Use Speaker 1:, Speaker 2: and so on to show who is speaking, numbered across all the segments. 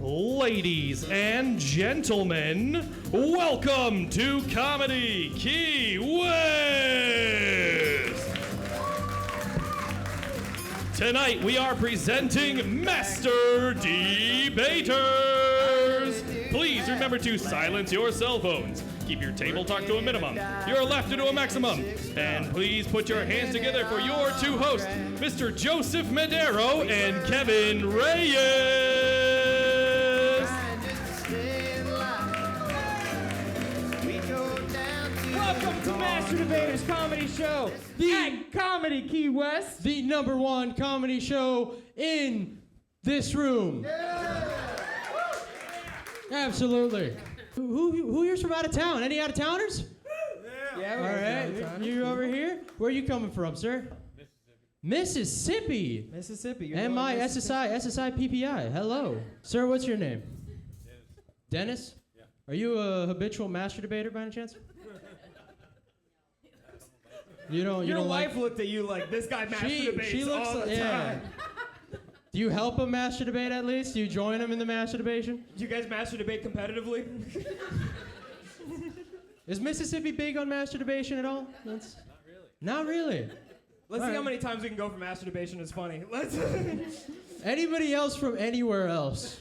Speaker 1: Ladies and gentlemen, welcome to Comedy Key West! Tonight we are presenting Master Debaters! Please remember to silence your cell phones. Keep your table talk to a minimum, your laughter to a maximum, and please put your hands together for your two hosts, Mr. Joseph Madero and Kevin Reyes!
Speaker 2: Welcome to Master Debaters Comedy Show at Comedy Key West,
Speaker 3: the #1 comedy show in this room. Absolutely. Who here's from out of town? Any out of towners?
Speaker 2: Yeah.
Speaker 3: All right. You over here? Where are you coming from, sir? Mississippi.
Speaker 2: Mississippi.
Speaker 3: SSI PPI. Hello. Sir, what's your name? Dennis? Yeah. Are you a habitual master debater by any chance?
Speaker 2: Your wife looked at you like this guy master debates all the time.
Speaker 3: Do you help him master debate at least? Do you join him in the master debation?
Speaker 2: Do you guys master debate competitively?
Speaker 3: Is Mississippi big on master debation at all? Not really.
Speaker 2: Let's see how many times we can go for master debation. It's funny. Let's.
Speaker 3: Anybody else from anywhere else?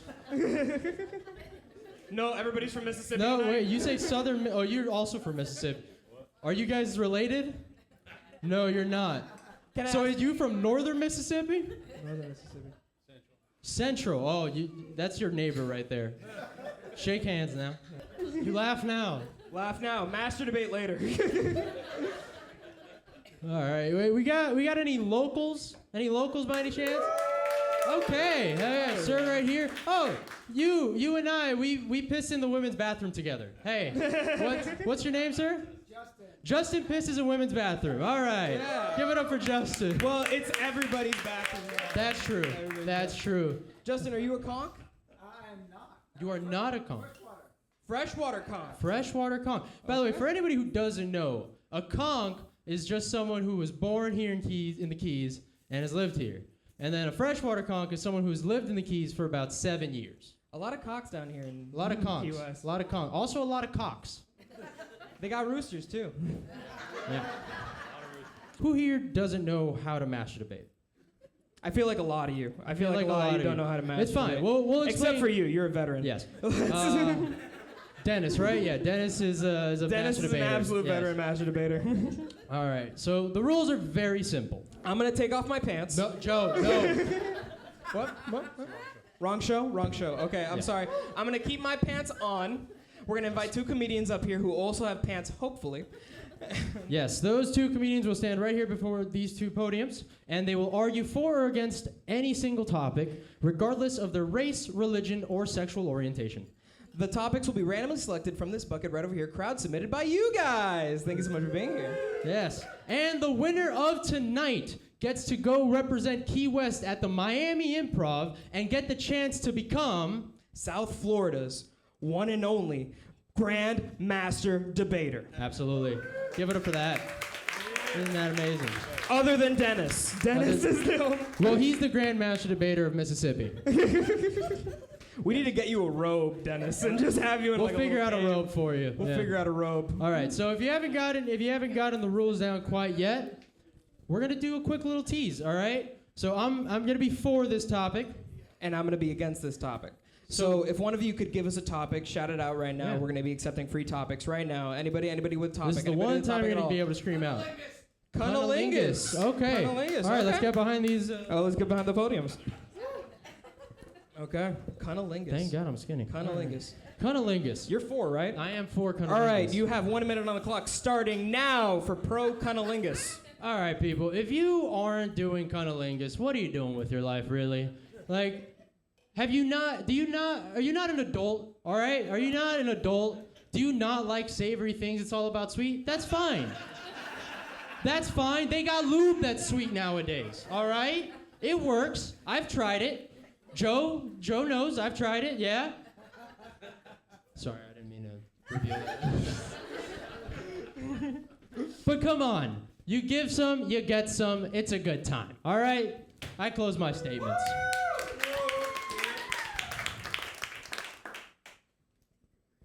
Speaker 2: No, everybody's from Mississippi.
Speaker 3: No,
Speaker 2: tonight.
Speaker 3: wait. You say Southern? Oh, you're also from Mississippi. Are you guys related? No, you're not. So, are you from Northern Mississippi?
Speaker 2: Northern Mississippi.
Speaker 3: Central. Oh, that's your neighbor right there. Shake hands now. You laugh now.
Speaker 2: Laugh now. Master debate later.
Speaker 3: All right. Wait, we got any locals? Any locals by any chance? Okay. Hey, sir, right here. Oh, you and I, we pissed in the women's bathroom together. Hey, what's your name, sir? Justin pisses in women's bathroom. All right.
Speaker 2: Yeah.
Speaker 3: Give it up for Justin.
Speaker 2: Well, it's everybody's bathroom.
Speaker 3: That's true. That's true.
Speaker 2: Justin, are you a conch?
Speaker 4: I am not.
Speaker 3: You are not a conch.
Speaker 2: Freshwater conch.
Speaker 3: Freshwater conch. By the way, for anybody who doesn't know, a conch is just someone who was born here in the Keys and has lived here. And then a freshwater conch is someone who's lived in the Keys for about 7 years.
Speaker 2: A lot of cocks down here in
Speaker 3: A lot of
Speaker 2: Key
Speaker 3: conchs.
Speaker 2: West.
Speaker 3: A lot of conchs. Also a lot of cocks.
Speaker 2: They got roosters too.
Speaker 3: Yeah. Who here doesn't know how to master debate?
Speaker 2: I feel like a lot of you. I feel like a lot of you don't know how to master
Speaker 3: It's fine.
Speaker 2: debate.
Speaker 3: We'll explain.
Speaker 2: Except for you. You're a veteran.
Speaker 3: Yes. Dennis, right? Yeah, Dennis is a
Speaker 2: Dennis
Speaker 3: master
Speaker 2: is
Speaker 3: debater.
Speaker 2: an absolute
Speaker 3: Yes.
Speaker 2: veteran master debater.
Speaker 3: All right. So the rules are very simple.
Speaker 2: I'm going to take off my pants.
Speaker 3: No, Joe, no.
Speaker 2: What? Wrong show? Wrong show. Okay, I'm sorry. I'm going to keep my pants on. We're going to invite two comedians up here who also have pants, hopefully.
Speaker 3: Yes, those two comedians will stand right here before these two podiums, and they will argue for or against any single topic, regardless of their race, religion, or sexual orientation.
Speaker 2: The topics will be randomly selected from this bucket right over here, crowd submitted by you guys. Thank you so much for being here.
Speaker 3: Yes, and the winner of tonight gets to go represent Key West at the Miami Improv and get the chance to become
Speaker 2: South Florida's one and only Grand Master Debater.
Speaker 3: Absolutely. Give it up for that. Isn't that amazing?
Speaker 2: Other than Dennis. Dennis is the only...
Speaker 3: Well, he's the Grand Master Debater of Mississippi.
Speaker 2: We need to get you a robe, Dennis, and just have you in
Speaker 3: We'll
Speaker 2: like
Speaker 3: figure out a
Speaker 2: little
Speaker 3: robe for you.
Speaker 2: We'll figure out a robe.
Speaker 3: All right. So if you haven't gotten the rules down quite yet, we're gonna do a quick little tease. All right. So I'm gonna be for this topic,
Speaker 2: And I'm going to be against this topic. So if one of you could give us a topic, shout it out right now.
Speaker 3: Yeah.
Speaker 2: We're going to be accepting free topics right now. Anybody with topic?
Speaker 3: this is the
Speaker 2: Anybody
Speaker 3: one
Speaker 2: with
Speaker 3: time
Speaker 2: topic
Speaker 3: you're
Speaker 2: at
Speaker 3: gonna be
Speaker 2: all?
Speaker 3: able to scream out.
Speaker 2: Cunnilingus.
Speaker 3: Okay.
Speaker 2: Cunnilingus.
Speaker 3: All right. Let's
Speaker 2: okay.
Speaker 3: get behind these.
Speaker 2: Let's get behind the podiums. Okay. Cunnilingus.
Speaker 3: Thank God I'm skinny.
Speaker 2: Cunnilingus.
Speaker 3: Cunnilingus.
Speaker 2: You're for, right?
Speaker 3: I am for cunnilingus.
Speaker 2: All right. You have 1 minute on the clock starting now for pro cunnilingus.
Speaker 3: All right, people. If you aren't doing cunnilingus, what are you doing with your life, really? Like, are you not an adult, all right? Are you not an adult? Do you not like savory things? It's all about sweet? That's fine. That's fine. They got lube that's sweet nowadays, all right? It works. I've tried it. Joe knows I've tried it, yeah? Sorry, I didn't mean to reveal that. But come on. You give some, you get some. It's a good time, all right? I close my statements.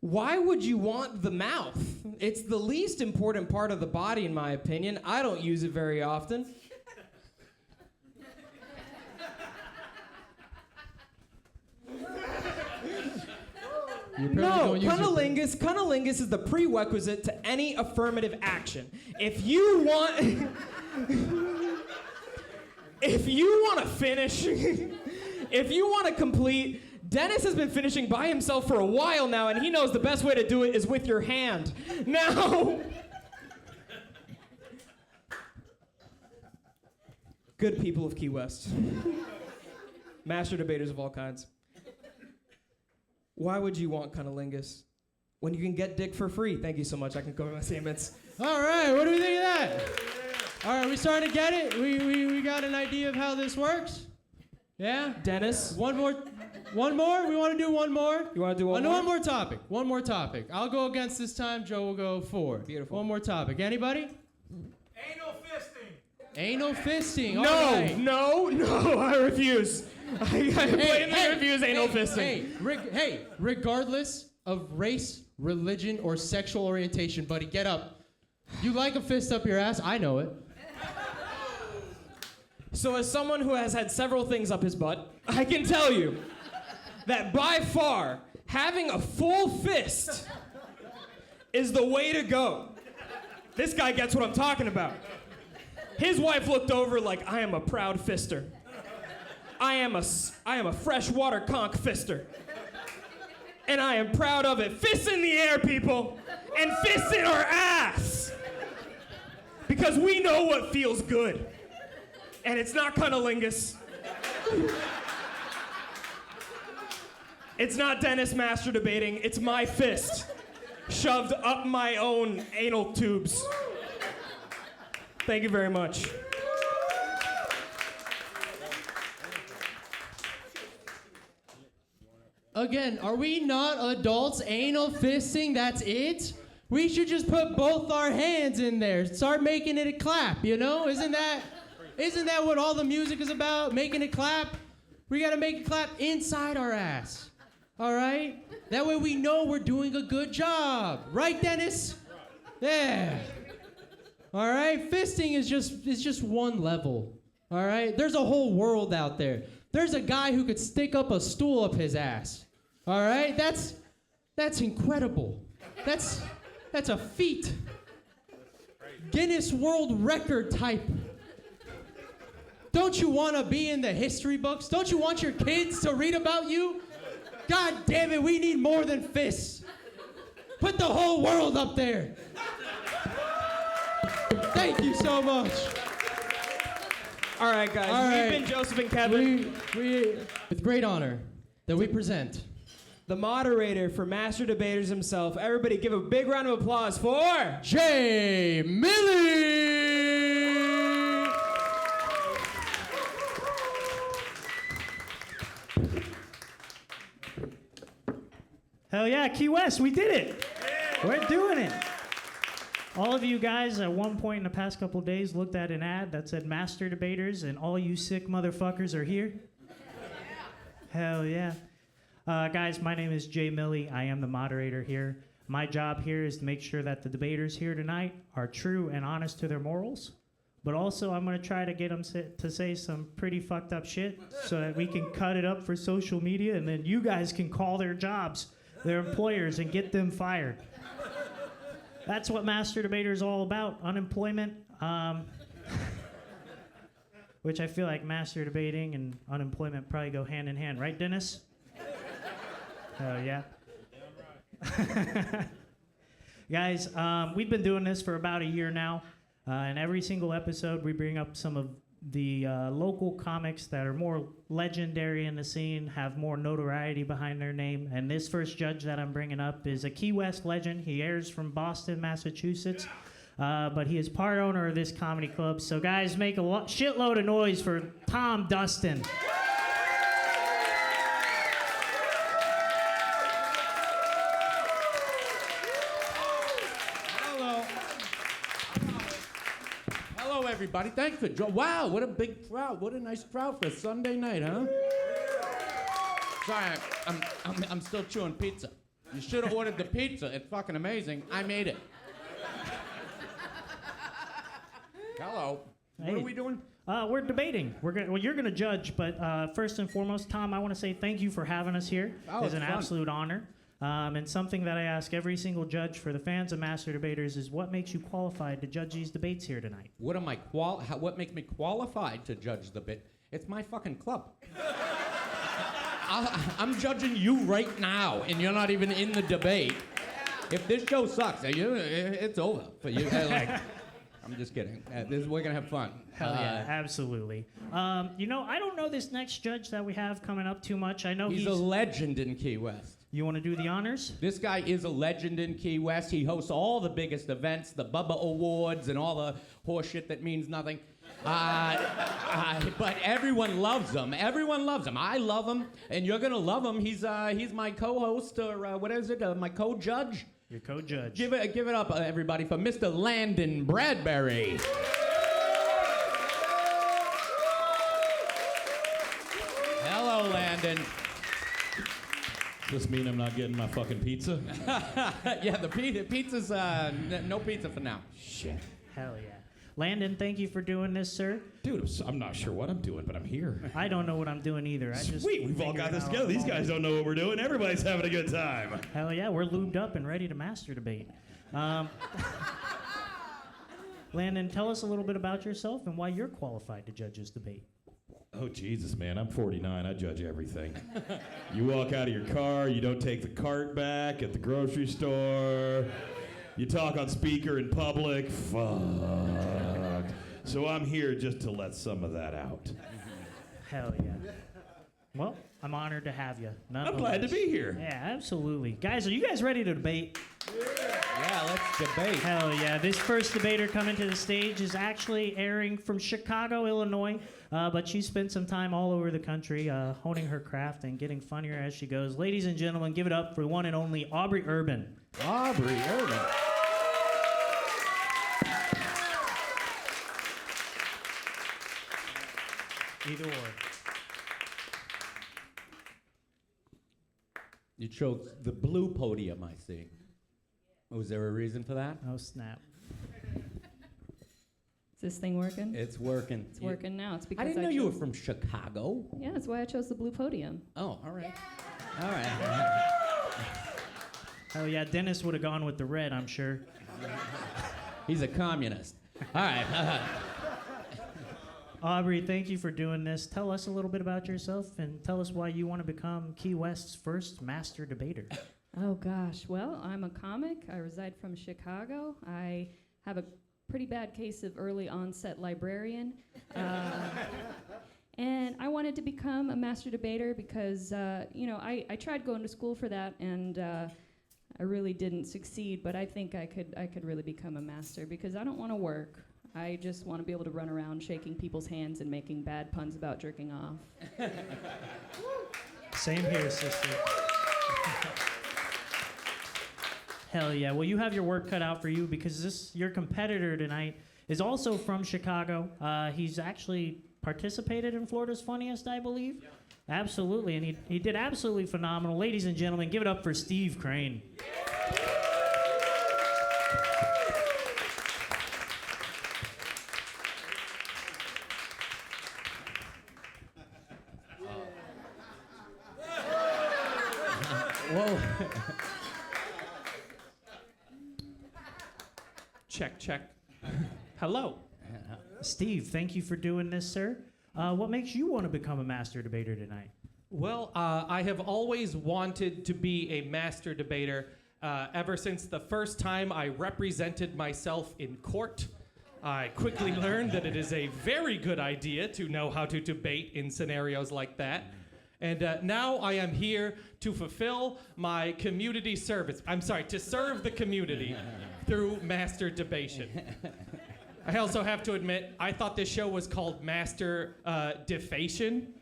Speaker 2: Why would you want the mouth? It's the least important part of the body, in my opinion. I don't use it very often. No, cunnilingus is the prerequisite to any affirmative action. If you want to finish, if you want to complete, Dennis has been finishing by himself for a while now, and he knows the best way to do it is with your hand. Now, good people of Key West, master debaters of all kinds. Why would you want cunnilingus when you can get dick for free? Thank you so much. I can cover my statements.
Speaker 3: All right, what do we think of that? All right, we starting to get it? We got an idea of how this works? Yeah?
Speaker 2: Dennis?
Speaker 3: One more? We want to do one more?
Speaker 2: You want to do one more?
Speaker 3: One more topic. I'll go against this time. Joe will go for.
Speaker 2: Beautiful.
Speaker 3: One more topic. Anybody? Anal fisting. All
Speaker 2: No,
Speaker 3: right.
Speaker 2: no, I refuse. I blatantly refuse anal fisting.
Speaker 3: Hey, regardless of race, religion, or sexual orientation, buddy, get up. You like a fist up your ass? I know it.
Speaker 2: So as someone who has had several things up his butt, I can tell you that by far, having a full fist is the way to go. This guy gets what I'm talking about. His wife looked over like, I am a proud fister. I am a freshwater conch fister. And I am proud of it. Fists in the air, people. And fists in our ass. Because we know what feels good. And it's not cunnilingus. It's not Dennis master debating. It's my fist shoved up my own anal tubes. Thank you very much.
Speaker 3: Again, are we not adults anal fisting? That's it? We should just put both our hands in there. Start making it a clap, you know? Isn't that what all the music is about? Making it clap? We gotta make it clap inside our ass. All right? That way we know we're doing a good job. Right, Dennis? Yeah. All right? Fisting is just one level. All right? There's a whole world out there. There's a guy who could stick up a stool up his ass. All right? That's incredible. That's a feat. Guinness World Record type. Don't you want to be in the history books? Don't you want your kids to read about you? God damn it, we need more than fists. Put the whole world up there. Thank you so much.
Speaker 2: All right, guys.
Speaker 3: All right.
Speaker 2: We've been Joseph and Kevin.
Speaker 3: We with great honor that we present
Speaker 2: The moderator for Master Debaters himself. Everybody give a big round of applause for
Speaker 3: Jay Millie.
Speaker 4: Hell yeah, Key West, we did it. We're doing it. All of you guys at one point in the past couple days looked at an ad that said Master Debaters and all you sick motherfuckers are here. Hell yeah. Guys, my name is Jay Millie. I am the moderator here. My job here is to make sure that the debaters here tonight are true and honest to their morals. But also, I'm going to try to get them to say some pretty fucked up shit so that we can cut it up for social media and then you guys can call their jobs, their employers, and get them fired. That's what Master Debater is all about, unemployment. Which I feel like master debating and unemployment probably go hand in hand. Right, Dennis? Hell yeah. Guys, we've been doing this for about a year now. And every single episode, we bring up some of the local comics that are more legendary in the scene, have more notoriety behind their name. And this first judge that I'm bringing up is a Key West legend. He airs from Boston, Massachusetts. But he is part owner of this comedy club. So guys, make a shitload of noise for Tom Dustin.
Speaker 5: Hello, everybody. Thanks for wow, what a big crowd. What a nice crowd for a Sunday night, huh? Sorry, I'm still chewing pizza. You should have ordered the pizza. It's fucking amazing. I made it. Hello. What are we doing?
Speaker 4: We're debating. You're gonna judge, but first and foremost, Tom, I want to say thank you for having us here.
Speaker 5: Oh,
Speaker 4: it's an
Speaker 5: fun.
Speaker 4: absolute honor. And something that I ask every single judge for the fans of Master Debaters is what makes you qualified to judge these debates here tonight?
Speaker 5: What makes me qualified to judge the bit? It's my fucking club. I'm judging you right now, and you're not even in the debate. If this show sucks, it's over for you. I'm just kidding. We're gonna have fun.
Speaker 4: Hell yeah, absolutely. I don't know this next judge that we have coming up too much. I know
Speaker 5: He's a legend in Key West.
Speaker 4: You want to do the honors?
Speaker 5: This guy is a legend in Key West. He hosts all the biggest events, the Bubba Awards, and all the horseshit that means nothing. But everyone loves him. Everyone loves him. I love him, and you're gonna love him. He's my co-host, or what is it? My co-judge.
Speaker 4: Your co-judge.
Speaker 5: Give it up, everybody, for Mr. Landon Bradbury. Hello, Landon.
Speaker 1: Does this mean I'm not getting my fucking pizza?
Speaker 5: Yeah, the pizza's no pizza for now.
Speaker 1: Shit.
Speaker 4: Hell yeah. Landon, thank you for doing this, sir.
Speaker 1: Dude, I'm not sure what I'm doing, but I'm here.
Speaker 4: I don't know what I'm doing either.
Speaker 1: Sweet, we've all got this together. These guys don't know what we're doing. Everybody's having a good time.
Speaker 4: Hell yeah, we're lubed up and ready to master debate. Landon, tell us a little bit about yourself and why you're qualified to judge this debate.
Speaker 1: Oh, Jesus, man, I'm 49. I judge everything. You walk out of your car, you don't take the cart back at the grocery store. You talk on speaker in public. Fuck. So I'm here just to let some of that out.
Speaker 4: Hell yeah. Well, I'm honored to have you.
Speaker 1: I'm glad to be here.
Speaker 4: Yeah, absolutely. Guys, are you guys ready to debate?
Speaker 5: Yeah, let's debate.
Speaker 4: Hell yeah. This first debater coming to the stage is actually airing from Chicago, Illinois, but she spent some time all over the country honing her craft and getting funnier as she goes. Ladies and gentlemen, give it up for the one and only Aubrey Urban.
Speaker 5: Aubrey Urban.
Speaker 4: Either or.
Speaker 5: You chose the blue podium, I see. Was there a reason for that?
Speaker 4: Oh, snap.
Speaker 6: Is this thing working?
Speaker 5: It's working.
Speaker 6: It's working now. It's because
Speaker 5: I didn't know you were from Chicago.
Speaker 6: Yeah, that's why I chose the blue podium.
Speaker 5: Oh, all right. All right.
Speaker 4: Hell yeah, Dennis would have gone with the red, I'm sure.
Speaker 5: He's a communist. All right.
Speaker 4: Aubrey, thank you for doing this. Tell us a little bit about yourself and tell us why you want to become Key West's first master debater.
Speaker 6: Oh gosh, well, I'm a comic. I reside from Chicago. I have a pretty bad case of early onset librarian. And I wanted to become a master debater because, I tried going to school for that and I really didn't succeed, but I think I could really become a master because I don't want to work. I just want to be able to run around shaking people's hands and making bad puns about jerking off.
Speaker 4: Same here, sister. Hell yeah. Well, you have your work cut out for you because your competitor tonight is also from Chicago. He's actually participated in Florida's Funniest, I believe. Yeah. Absolutely, and he did absolutely phenomenal. Ladies and gentlemen, give it up for Steve Crane.
Speaker 5: Whoa.
Speaker 2: Check. Hello.
Speaker 4: Steve, thank you for doing this, sir. What makes you want to become a master debater tonight?
Speaker 2: Well, I have always wanted to be a master debater ever since the first time I represented myself in court. I quickly learned that it is a very good idea to know how to debate in scenarios like that. And now I am here to fulfill my community service. I'm sorry, to serve the community through master debation. I also have to admit, I thought this show was called Master Defation.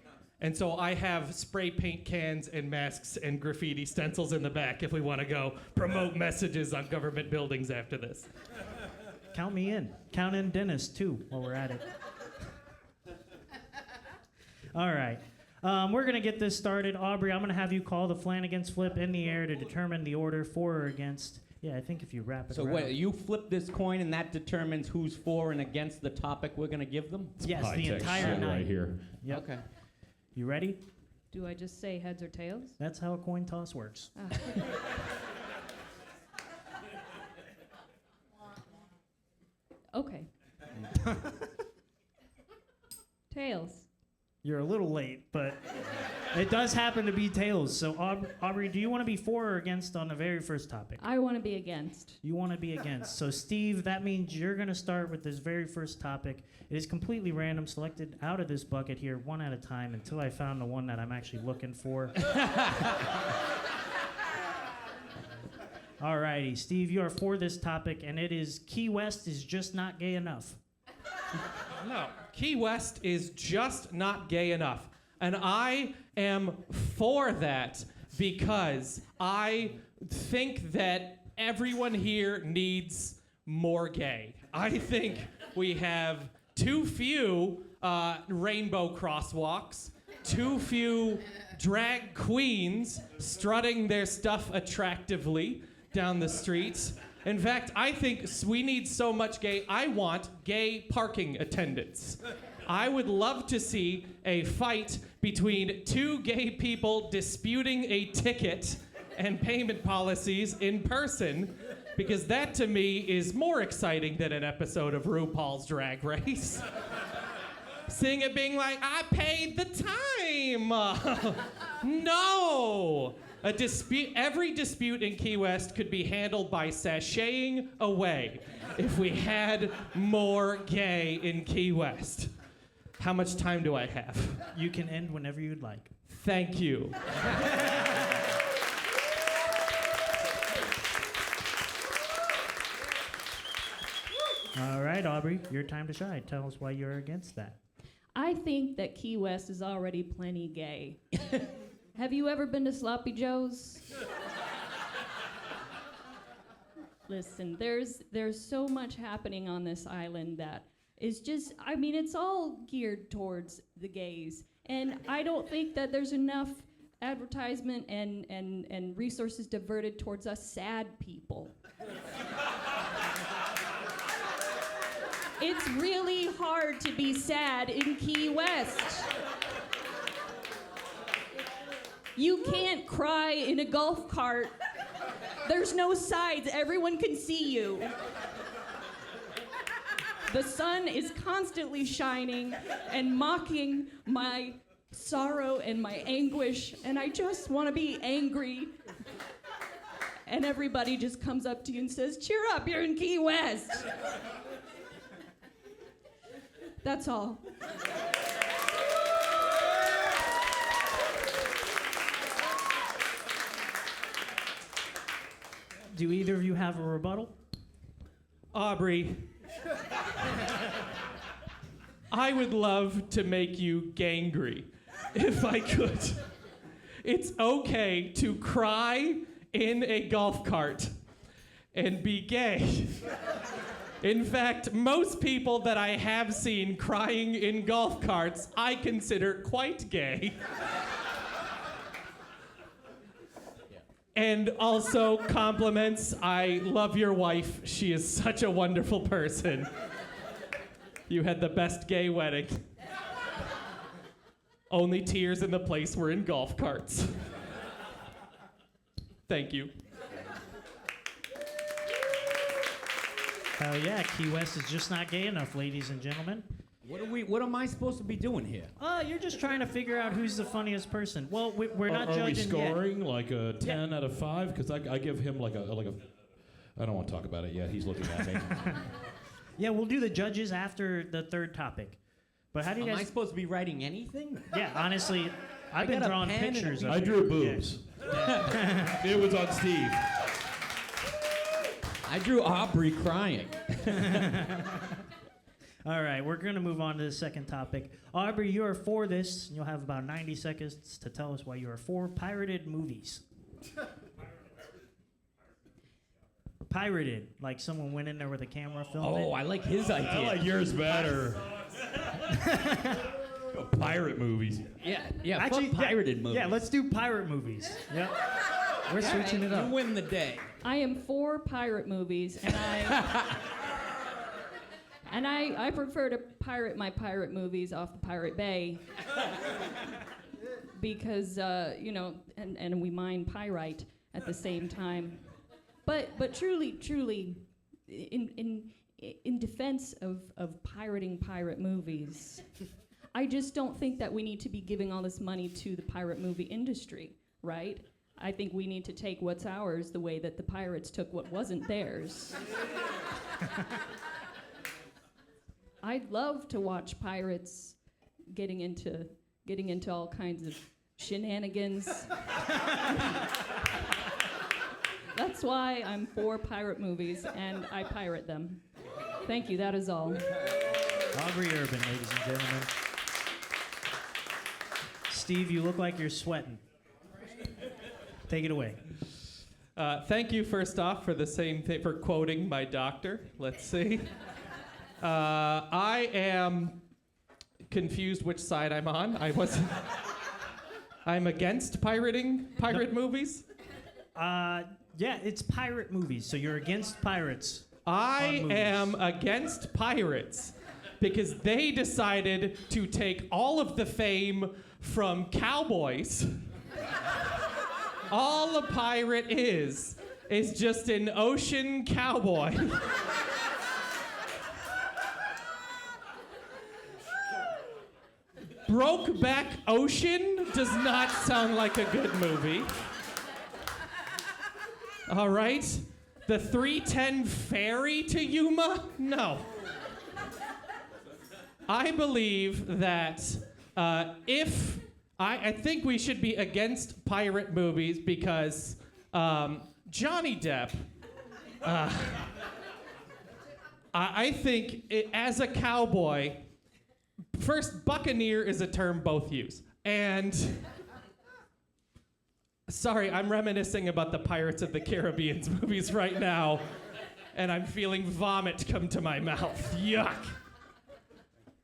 Speaker 2: And so I have spray paint cans and masks and graffiti stencils in the back if we want to go promote messages on government buildings after this.
Speaker 4: Count me in. Count in Dennis, too, while we're at it. All right. We're going to get this started. Aubrey, I'm going to have you call the Flanagan's flip in the air to determine the order for or against. Yeah, I think if you wrap it
Speaker 5: So
Speaker 4: around.
Speaker 5: wait, you flip this coin and that determines who's for and against the topic we're going to give them?
Speaker 4: Yes, the
Speaker 1: High-tech
Speaker 4: entire
Speaker 1: shit
Speaker 4: night.
Speaker 1: right here.
Speaker 4: Yep.
Speaker 5: Okay.
Speaker 4: You ready?
Speaker 6: Do I just say heads or tails?
Speaker 4: That's how a coin toss works.
Speaker 6: Okay. Tails.
Speaker 4: You're a little late, but it does happen to be tails. So, Aubrey, do you want to be for or against on the very first topic?
Speaker 6: I want to be against.
Speaker 4: You want to be against. So, Steve, that means you're going to start with this very first topic. It is completely random, selected out of this bucket here, one at a time, until I found the one that I'm actually looking for. Alrighty, Steve, you are for this topic, and it is Key West is just not gay enough.
Speaker 2: No, Key West is just not gay enough. And I am for that because I think that everyone here needs more gay. I think we have too few rainbow crosswalks, too few drag queens strutting their stuff attractively down the streets. In fact, I think we need so much gay. I want gay parking attendants. I would love to see a fight between two gay people disputing a ticket and payment policies in person, because that to me is more exciting than an episode of RuPaul's Drag Race. Seeing it being like, I paid the time. No. Every dispute in Key West could be handled by sashaying away if we had more gay in Key West. How much time do I have?
Speaker 4: You can end whenever you'd like.
Speaker 2: Thank you.
Speaker 4: All right, Aubrey, your time to shine. Tell us why you're against that.
Speaker 6: I think that Key West is already plenty gay. Have you ever been to Sloppy Joe's? Listen, there's so much happening on this island that is just, I mean, it's all geared towards the gays. And I don't think that there's enough advertisement and resources diverted towards us sad people. It's really hard to be sad in Key West. You can't cry in a golf cart. There's no sides. Everyone can see you. The sun is constantly shining and mocking my sorrow and my anguish, and I just want to be angry. And everybody just comes up to you and says, cheer up, you're in Key West. That's all.
Speaker 4: Do either of you have a rebuttal?
Speaker 2: Aubrey, I would love to make you gangry if I could. It's okay to cry in a golf cart and be gay. In fact, most people that I have seen crying in golf carts, I consider quite gay. And also compliments. I love your wife. She is such a wonderful person. You had the best gay wedding. Only tears in the place were in golf carts. Thank you.
Speaker 4: Hell yeah, Key West is just not gay enough, ladies and gentlemen.
Speaker 5: What am I supposed to be doing here?
Speaker 4: You're just trying to figure out who's the funniest person. Well, we're not
Speaker 1: Are we
Speaker 4: judging
Speaker 1: scoring like a 10 out of 5? Because I give him like a. I don't want to talk about it yet. He's looking at me.
Speaker 4: Yeah, we'll do the judges after the third topic. But how do you
Speaker 5: Am
Speaker 4: guys?
Speaker 5: I supposed to be writing anything?
Speaker 4: Yeah, honestly, I've been
Speaker 5: got a
Speaker 4: drawing
Speaker 5: pen and a
Speaker 4: pictures.
Speaker 5: piece
Speaker 4: of
Speaker 1: I
Speaker 4: it.
Speaker 1: drew boobs. It was on Steve.
Speaker 5: I drew Aubrey crying.
Speaker 4: All right, we're going to move on to the second topic. Aubrey, you are for this. You'll have about 90 seconds to tell us why you are for pirated movies. Pirated, like someone went in there with a camera, filmed it.
Speaker 5: Oh, I like his idea.
Speaker 1: I like yours better. about pirate movies.
Speaker 5: Yeah,
Speaker 4: Actually,
Speaker 5: fuck pirated movies.
Speaker 4: Yeah, let's do pirate movies. Yep. We're switching it
Speaker 5: You
Speaker 4: up.
Speaker 5: win the day.
Speaker 6: I am for pirate movies, and I prefer to pirate my pirate movies off the Pirate Bay because and we mine pyrite at the same time. But truly, in defense of pirating pirate movies, I just don't think that we need to be giving all this money to the pirate movie industry, right? I think we need to take what's ours the way that the pirates took what wasn't theirs. I'd love to watch pirates getting into all kinds of shenanigans. That's why I'm for pirate movies, and I pirate them. Thank you, that is all.
Speaker 4: Aubrey Urban, ladies and gentlemen. Steve, you look like you're sweating. Take it away.
Speaker 1: Thank you, first off, for the same thing, for quoting my doctor. Let's see. I am confused which side I'm on. I'm against pirate movies.
Speaker 4: Yeah, it's pirate movies, so you're against pirates.
Speaker 1: I am against pirates because they decided to take all of the fame from cowboys. All a pirate is just an ocean cowboy. Brokeback Ocean does not sound like a good movie. All right? The 310 ferry to Yuma? No. I believe that I think we should be against pirate movies because Johnny Depp, I think as a cowboy, first, buccaneer is a term both use. And, sorry, I'm reminiscing about the Pirates of the Caribbean movies right now, and I'm feeling vomit come to my mouth. Yuck.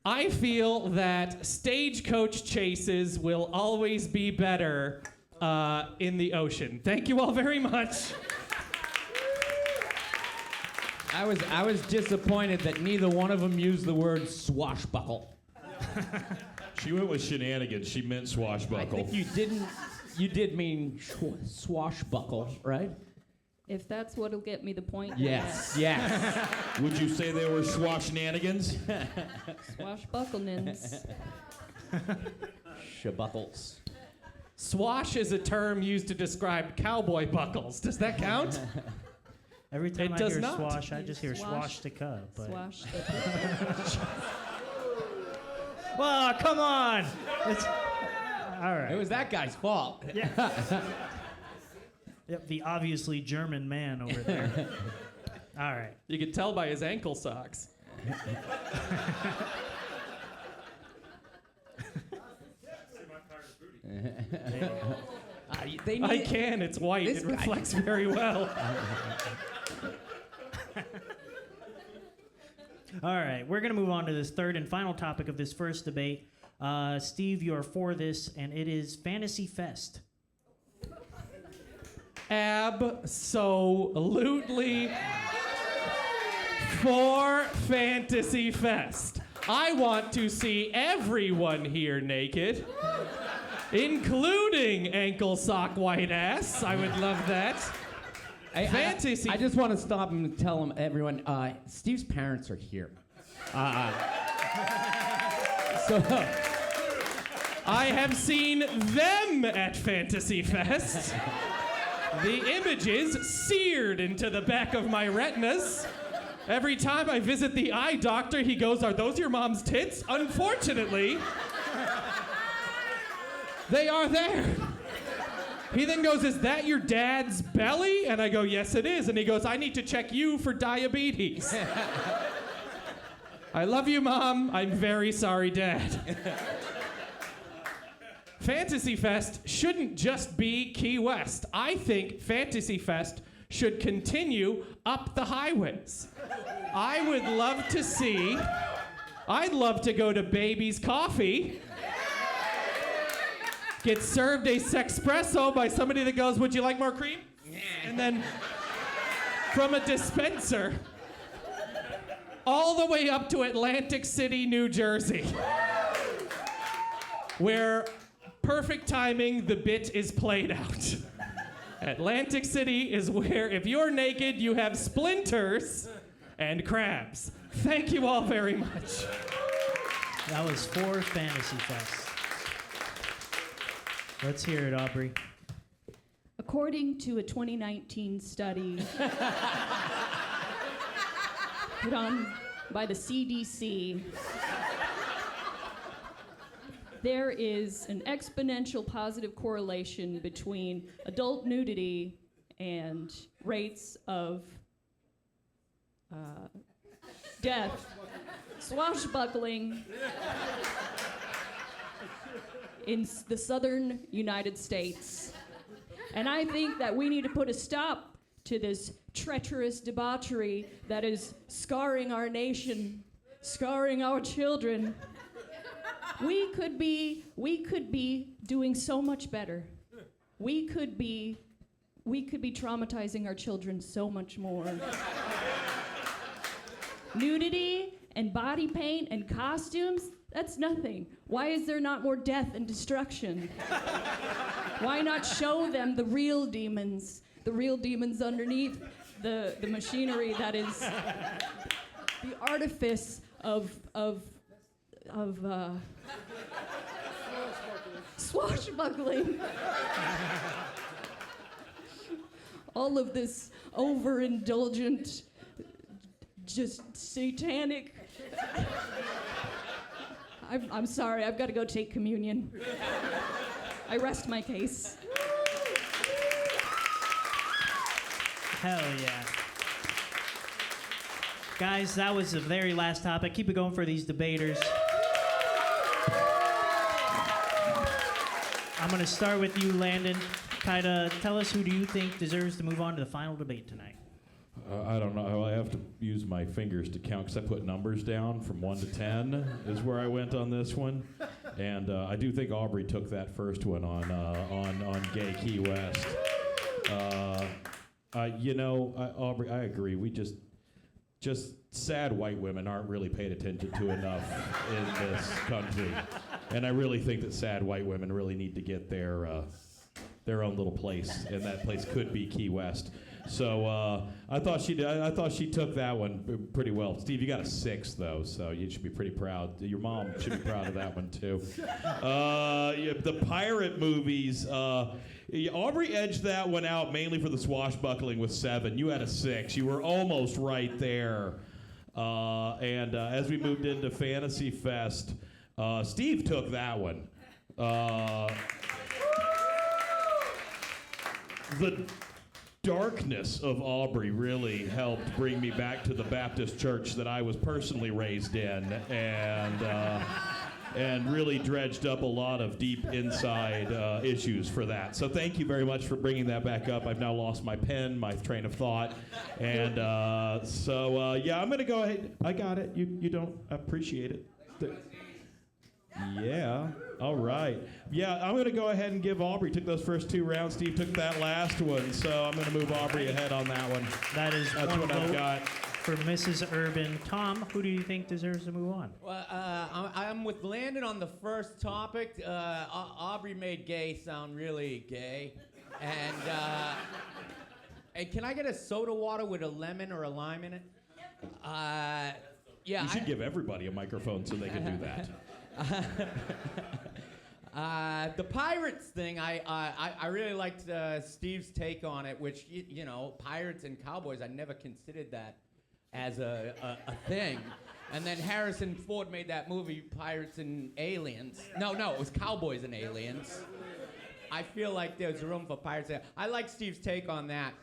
Speaker 1: I feel that stagecoach chases will always be better in the ocean. Thank you all very much.
Speaker 5: I was disappointed that neither one of them used the word swashbuckle.
Speaker 7: She went with shenanigans. She meant
Speaker 5: I
Speaker 7: swashbuckle.
Speaker 5: think you did mean swashbuckle, right?
Speaker 6: If that's what'll get me the point.
Speaker 5: Yes, yes.
Speaker 7: Would you say they were swashenanigans?
Speaker 6: Swashbucklenins.
Speaker 5: Shabuckles.
Speaker 1: Swash is a term used to describe cowboy buckles. Does that count?
Speaker 4: Every time
Speaker 1: It
Speaker 4: I
Speaker 1: does
Speaker 4: hear
Speaker 1: not.
Speaker 4: swash, I just hear
Speaker 6: Swash.
Speaker 4: swastika. But
Speaker 6: Swash.
Speaker 4: well, come on. It's all right.
Speaker 5: It was that guy's fault.
Speaker 4: Yep, the obviously German man over there. All right.
Speaker 1: You could tell by his ankle socks. I can. It's white.
Speaker 5: This
Speaker 1: It
Speaker 5: guy-
Speaker 1: reflects very well.
Speaker 4: All right, we're going to move on to this third and final topic of this first debate. Steve, you are for this, and it is Fantasy Fest.
Speaker 1: Absolutely for Fantasy Fest. I want to see everyone here naked, including ankle sock white ass. I would love that. Fantasy.
Speaker 5: I just want to stop him and tell him, everyone, Steve's parents are here. So
Speaker 1: I have seen them at Fantasy Fest. The images seared into the back of my retinas. Every time I visit the eye doctor, he goes, "Are those your mom's tits?" Unfortunately, they are there. He then goes, "Is that your dad's belly?" And I go, "Yes, it is." And he goes, "I need to check you for diabetes." I love you, Mom. I'm very sorry, Dad. Fantasy Fest shouldn't just be Key West. I think Fantasy Fest should continue up the highways. I'd love to go to Baby's Coffee
Speaker 2: gets served a sexpresso by somebody that goes, "Would you like more cream?" And then from a dispenser all the way up to Atlantic City, New Jersey, where perfect timing, the bit is played out. Atlantic City is where, if you're naked, you have splinters and crabs. Thank you all very much.
Speaker 4: That was for Fantasy Fest. Let's hear it, Aubrey.
Speaker 6: According to a 2019 study put on by the CDC, there is an exponential positive correlation between adult nudity and rates of death, swashbuckling in the southern United States. And I think that we need to put a stop to this treacherous debauchery that is scarring our nation, scarring our children. We could be doing so much better. We could be traumatizing our children so much more. Nudity and body paint and costumes, that's nothing. Why is there not more death and destruction? Why not show them the real demons underneath the machinery that is the artifice of swashbuckling. All of this overindulgent, just satanic. I'm sorry, I've got to go take communion. I rest my case.
Speaker 4: Hell yeah. Guys, that was the very last topic. Keep it going for these debaters. I'm going to start with you, Landon. Kinda tell us, who do you think deserves to move on to the final debate tonight?
Speaker 7: I don't know. I have to use my fingers to count because I put numbers down from 1 to 10 is where I went on this one. And I do think Aubrey took that first one on Gay Key West. Aubrey, I agree. We just sad white women aren't really paid attention to enough in this country. And I really think that sad white women really need to get their own little place, and that place could be Key West. So I thought she took that one pretty well. Steve, you got a 6 though, so you should be pretty proud. Your mom should be proud of that one too. The pirate movies. Aubrey edged that one out mainly for the swashbuckling with 7. You had a 6. You were almost right there. And as we moved into Fantasy Fest, Steve took that one. The darkness of Aubrey really helped bring me back to the Baptist church that I was personally raised in, and really dredged up a lot of deep inside issues for that. So thank you very much for bringing that back up. I've now lost my pen, my train of thought, and yeah, I'm gonna go ahead. I got it. You don't appreciate it. Yeah. All right. Yeah, I'm going to go ahead and give Aubrey. Took those first 2 rounds. Steve took that last one, so I'm going to move Aubrey ahead on that one.
Speaker 4: That's
Speaker 7: one
Speaker 4: what
Speaker 7: I've got.
Speaker 4: For Mrs. Urban. Tom, who do you think deserves to move on?
Speaker 5: Well, I'm with Landon on the first topic. Aubrey made gay sound really gay. And hey, can I get a soda water with a lemon or a lime in it? Yeah.
Speaker 7: You should give everybody a microphone so they can do that.
Speaker 5: The pirates thing, I really liked Steve's take on it, which, you know, pirates and cowboys, I never considered that as a thing. And then Harrison Ford made that movie, Pirates and Aliens. No, it was Cowboys and Aliens. I feel like there's room for pirates. I like Steve's take on that.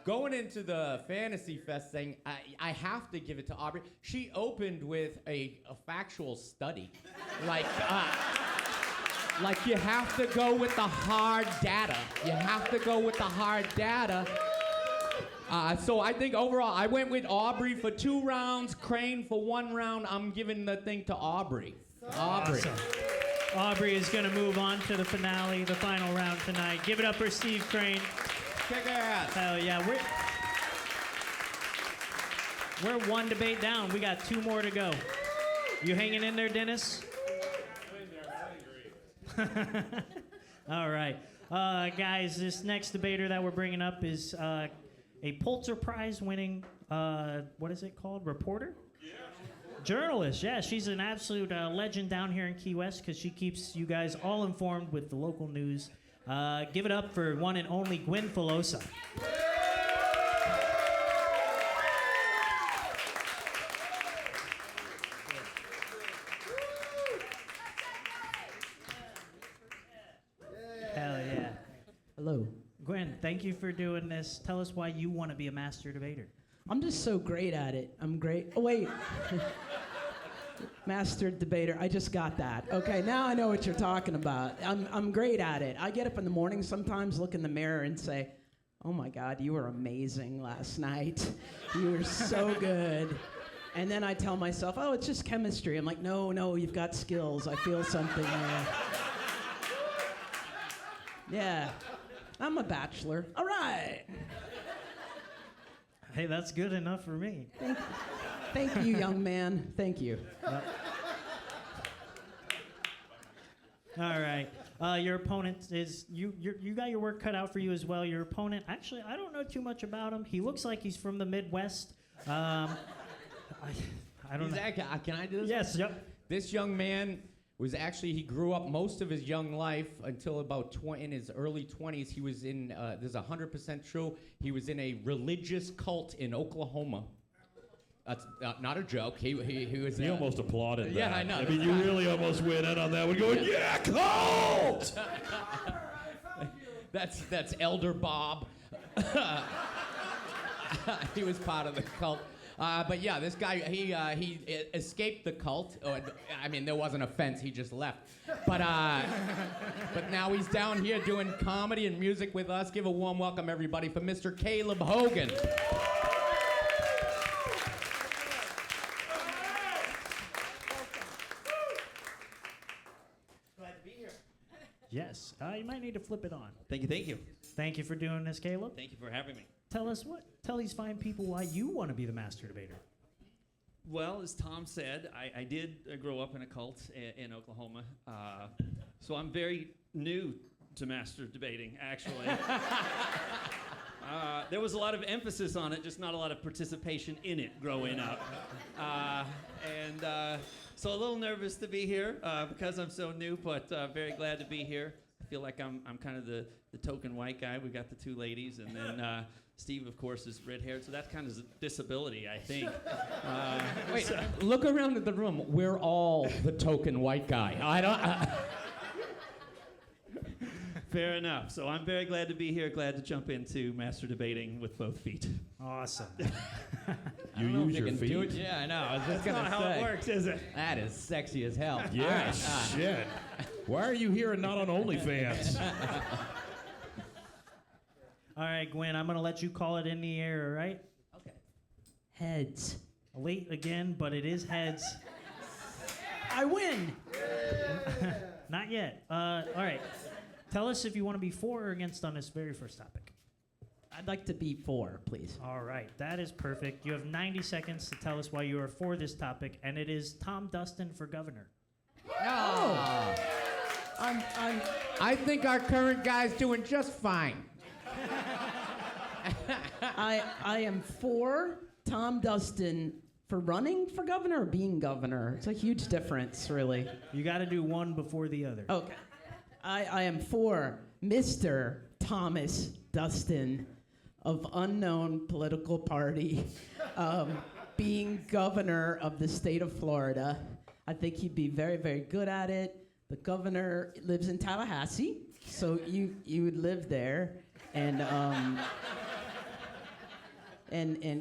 Speaker 5: Going into the Fantasy Fest thing, I have to give it to Aubrey. She opened with a factual study. Like you have to go with the hard data. You have to go with the hard data. So I think overall, I went with Aubrey for 2 rounds, Crane for 1 round. I'm giving the thing to Aubrey. Aubrey.
Speaker 4: Awesome. Aubrey is going to move on to the finale, the final round tonight. Give it up for Steve Crane.
Speaker 5: Kick ass.
Speaker 4: Hell yeah. We're one debate down. We got 2 more to go. You hanging in there, Dennis? All right. Guys, this next debater that we're bringing up is a Pulitzer Prize winning, what is it called? Reporter? Yeah. Journalist, yeah. She's an absolute legend down here in Key West because she keeps you guys all informed with the local news. Give it up for one and only Gwen Filosa. Hell yeah.
Speaker 8: Hello.
Speaker 4: Gwen, thank you for doing this. Tell us why you want to be a master debater.
Speaker 8: I'm just so great at it. I'm great. Oh, wait. Master debater. I just got that. Okay, now I know what you're talking about. I'm great at it. I get up in the morning sometimes, look in the mirror, and say, oh my God, you were amazing last night. You were so good. And then I tell myself, oh, it's just chemistry. I'm like, no, you've got skills. I feel something there. Yeah. I'm a bachelor. All right.
Speaker 4: Hey, that's good enough for me.
Speaker 8: Thank you, young man. Thank you.
Speaker 4: Yep. All right. Your opponent is you got your work cut out for you as well. Your opponent, actually, I don't know too much about him. He looks like he's from the Midwest. I don't know.
Speaker 5: Can I do this?
Speaker 4: Yes. Yep.
Speaker 5: This young man was actually, he grew up most of his young life until about in his early 20s. He was in, this is 100% true, he was in a religious cult in Oklahoma. That's not a joke. He was.
Speaker 7: He almost applauded that.
Speaker 5: Yeah, I know.
Speaker 7: I mean, you really almost went in on that one going, yeah, cult!
Speaker 5: That's Elder Bob. He was part of the cult. But yeah, this guy, he escaped the cult. I mean, there wasn't a fence, he just left. But now he's down here doing comedy and music with us. Give a warm welcome, everybody, for Mr. Caleb Hogan.
Speaker 9: Glad to be here.
Speaker 4: Yes. You might need to flip it on.
Speaker 9: Thank you.
Speaker 4: Thank you for doing this, Caleb.
Speaker 9: Thank you for having me.
Speaker 4: Tell these fine people why you want to be the master debater.
Speaker 9: Well, as Tom said, I did grow up in a cult in Oklahoma, so I'm very new to master debating, actually. There was a lot of emphasis on it, just not a lot of participation in it growing up. So a little nervous to be here because I'm so new, but very glad to be here. I feel like I'm kind of the token white guy. We've got the 2 ladies, and then Steve, of course, is red-haired, so that's kind of a disability, I think.
Speaker 5: Wait, look around at the room. We're all the token white guy.
Speaker 9: Fair enough. So I'm very glad to be here, glad to jump into master debating with both feet.
Speaker 4: Awesome.
Speaker 7: You use your feet.
Speaker 5: Do it. Yeah, I know. I was just
Speaker 9: That's
Speaker 5: gonna
Speaker 9: not how
Speaker 5: say.
Speaker 9: it works, is it?
Speaker 5: That is sexy as hell.
Speaker 7: Yeah, shit. Why are you here and not on OnlyFans?
Speaker 4: All right, Gwen, I'm going to let you call it in the air, all right?
Speaker 8: Okay. Heads.
Speaker 4: Late again, but it is heads.
Speaker 8: I win.
Speaker 4: Not yet. All right. Tell us if you want to be for or against on this very first topic.
Speaker 8: I'd like to be for, please.
Speaker 4: All right. That is perfect. You have 90 seconds to tell us why you are for this topic, and it is Tom Dustin for governor.
Speaker 5: Oh. I think our current guy's doing just fine.
Speaker 8: I am for Tom Dustin for running for governor or being governor. It's a huge difference, really.
Speaker 4: You got to do one before the other.
Speaker 8: Okay. I am for Mr. Thomas Dustin of unknown political party being governor of the state of Florida. I think he'd be very, very good at it. The governor lives in Tallahassee, so you would live there, and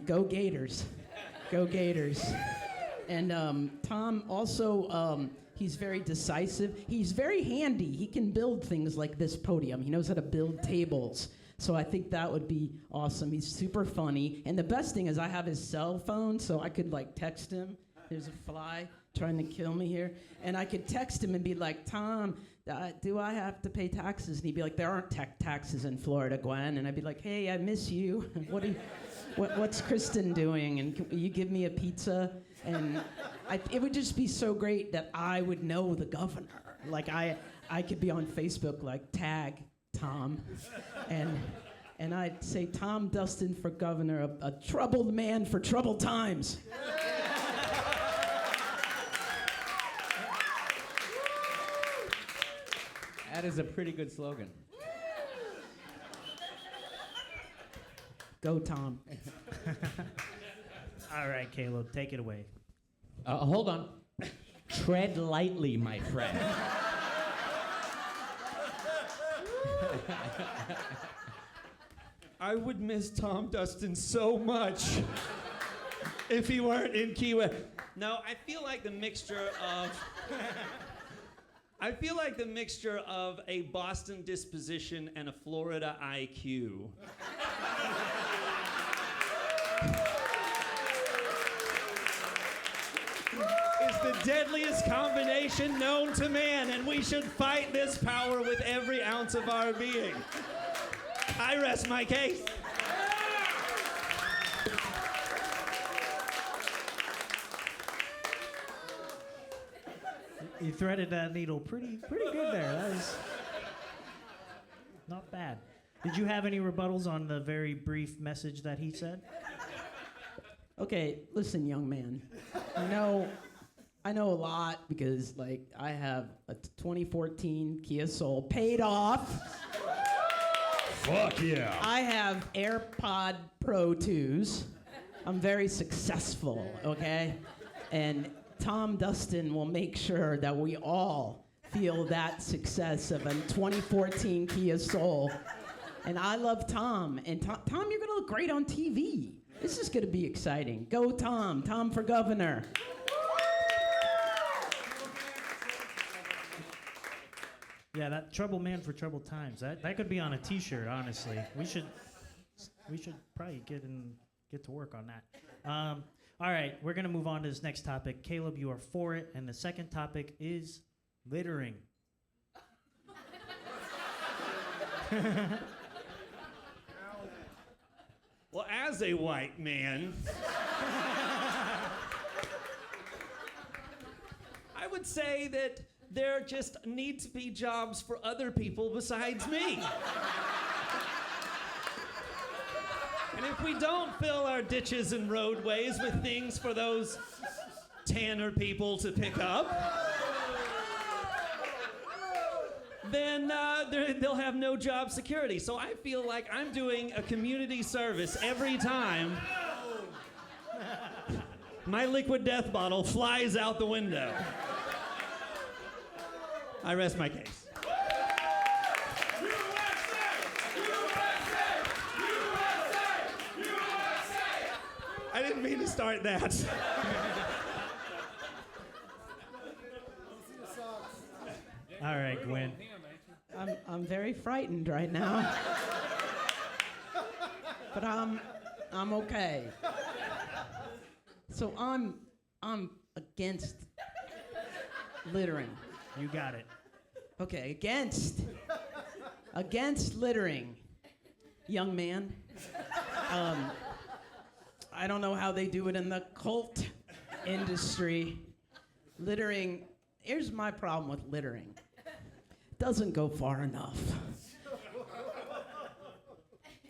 Speaker 8: go Gators, go Gators. And Tom also, he's very decisive. He's very handy. He can build things like this podium. He knows how to build tables. So I think that would be awesome. He's super funny. And the best thing is I have his cell phone, so I could like text him. There's a fly. trying to kill me here. And I could text him and be like, Tom, do I have to pay taxes? And he'd be like, there aren't taxes in Florida, Gwen. And I'd be like, hey, I miss you. What's Kristen doing? And can you give me a pizza? And it would just be so great that I would know the governor. Like I could be on Facebook, like tag Tom, and I'd say Tom Dustin for governor, a troubled man for troubled times.
Speaker 5: That is a pretty good slogan.
Speaker 8: Go, Tom.
Speaker 4: All right, Caleb, take it away.
Speaker 5: Hold on. Tread lightly, my friend.
Speaker 10: I would miss Tom Dustin so much if he weren't in Key West. No, I feel like the mixture of a Boston disposition and a Florida IQ. Is the deadliest combination known to man, and we should fight this power with every ounce of our being. I rest my case.
Speaker 4: You threaded that needle pretty good there. That was not bad. Did you have any rebuttals on the very brief message that he said?
Speaker 8: Okay, listen, young man. I know a lot because, like, I have a 2014 Kia Soul paid off.
Speaker 7: Fuck yeah.
Speaker 8: I have AirPod Pro 2s. I'm very successful, okay? And Tom Dustin will make sure that we all feel that success of a 2014 Kia Soul. And I love Tom. And Tom, you're gonna look great on TV. This is gonna be exciting. Go Tom. Tom for governor.
Speaker 4: Yeah, that trouble man for troubled times. That could be on a T-shirt, honestly. We should probably get to work on that. All right, we're gonna move on to this next topic. Caleb, you are for it, and the second topic is littering.
Speaker 10: Well, as a white man, I would say that there just need to be jobs for other people besides me. And if we don't fill our ditches and roadways with things for those tanner people to pick up, then they'll have no job security. So I feel like I'm doing a community service every time my liquid death bottle flies out the window. I rest my case. I didn't mean to start that.
Speaker 4: All right, Gwen.
Speaker 8: I'm very frightened right now. But I'm okay. So I'm against littering.
Speaker 4: You got it.
Speaker 8: Okay, against littering, young man. I don't know how they do it in the cult industry. Littering, here's my problem with littering. Doesn't go far enough.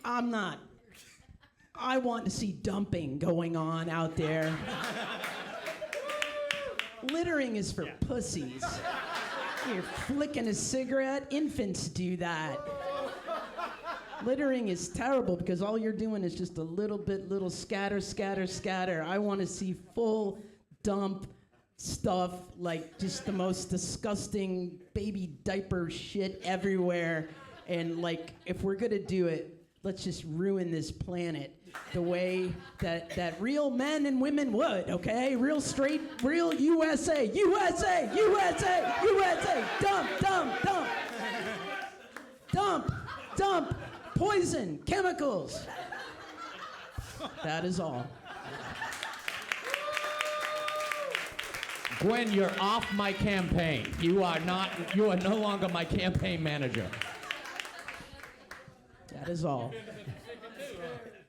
Speaker 8: I want to see dumping going on out there. Littering is for pussies. You're flicking a cigarette, infants do that. Littering is terrible because all you're doing is just a little scatter, scatter, scatter. I want to see full dump stuff, like just the most disgusting baby diaper shit everywhere. And like, if we're gonna do it, let's just ruin this planet the way that real men and women would, okay? Real straight, real USA, USA, USA, USA, dump, dump, dump. Dump, dump, poison, chemicals. That is all.
Speaker 5: Gwen, you're off my campaign. You are no longer my campaign manager.
Speaker 8: That is all.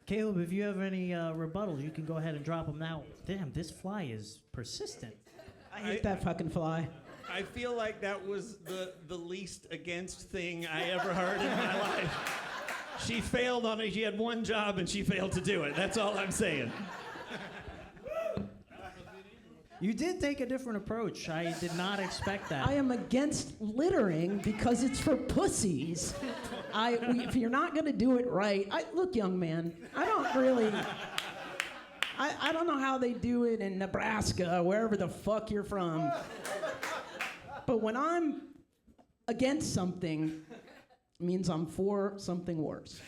Speaker 4: Caleb, if you have any rebuttals, you can go ahead and drop them now. Damn, this fly is persistent.
Speaker 8: I hate that fucking fly.
Speaker 10: I feel like that was the least against thing I ever heard in my life. She failed on it. She had one job and she failed to do it. That's all I'm saying.
Speaker 4: You did take a different approach. I did not expect that.
Speaker 8: I am against littering because it's for pussies. If you're not gonna do it right, look, young man, I don't really. I don't know how they do it in Nebraska, wherever the fuck you're from. But when I'm against something, it means I'm for something worse.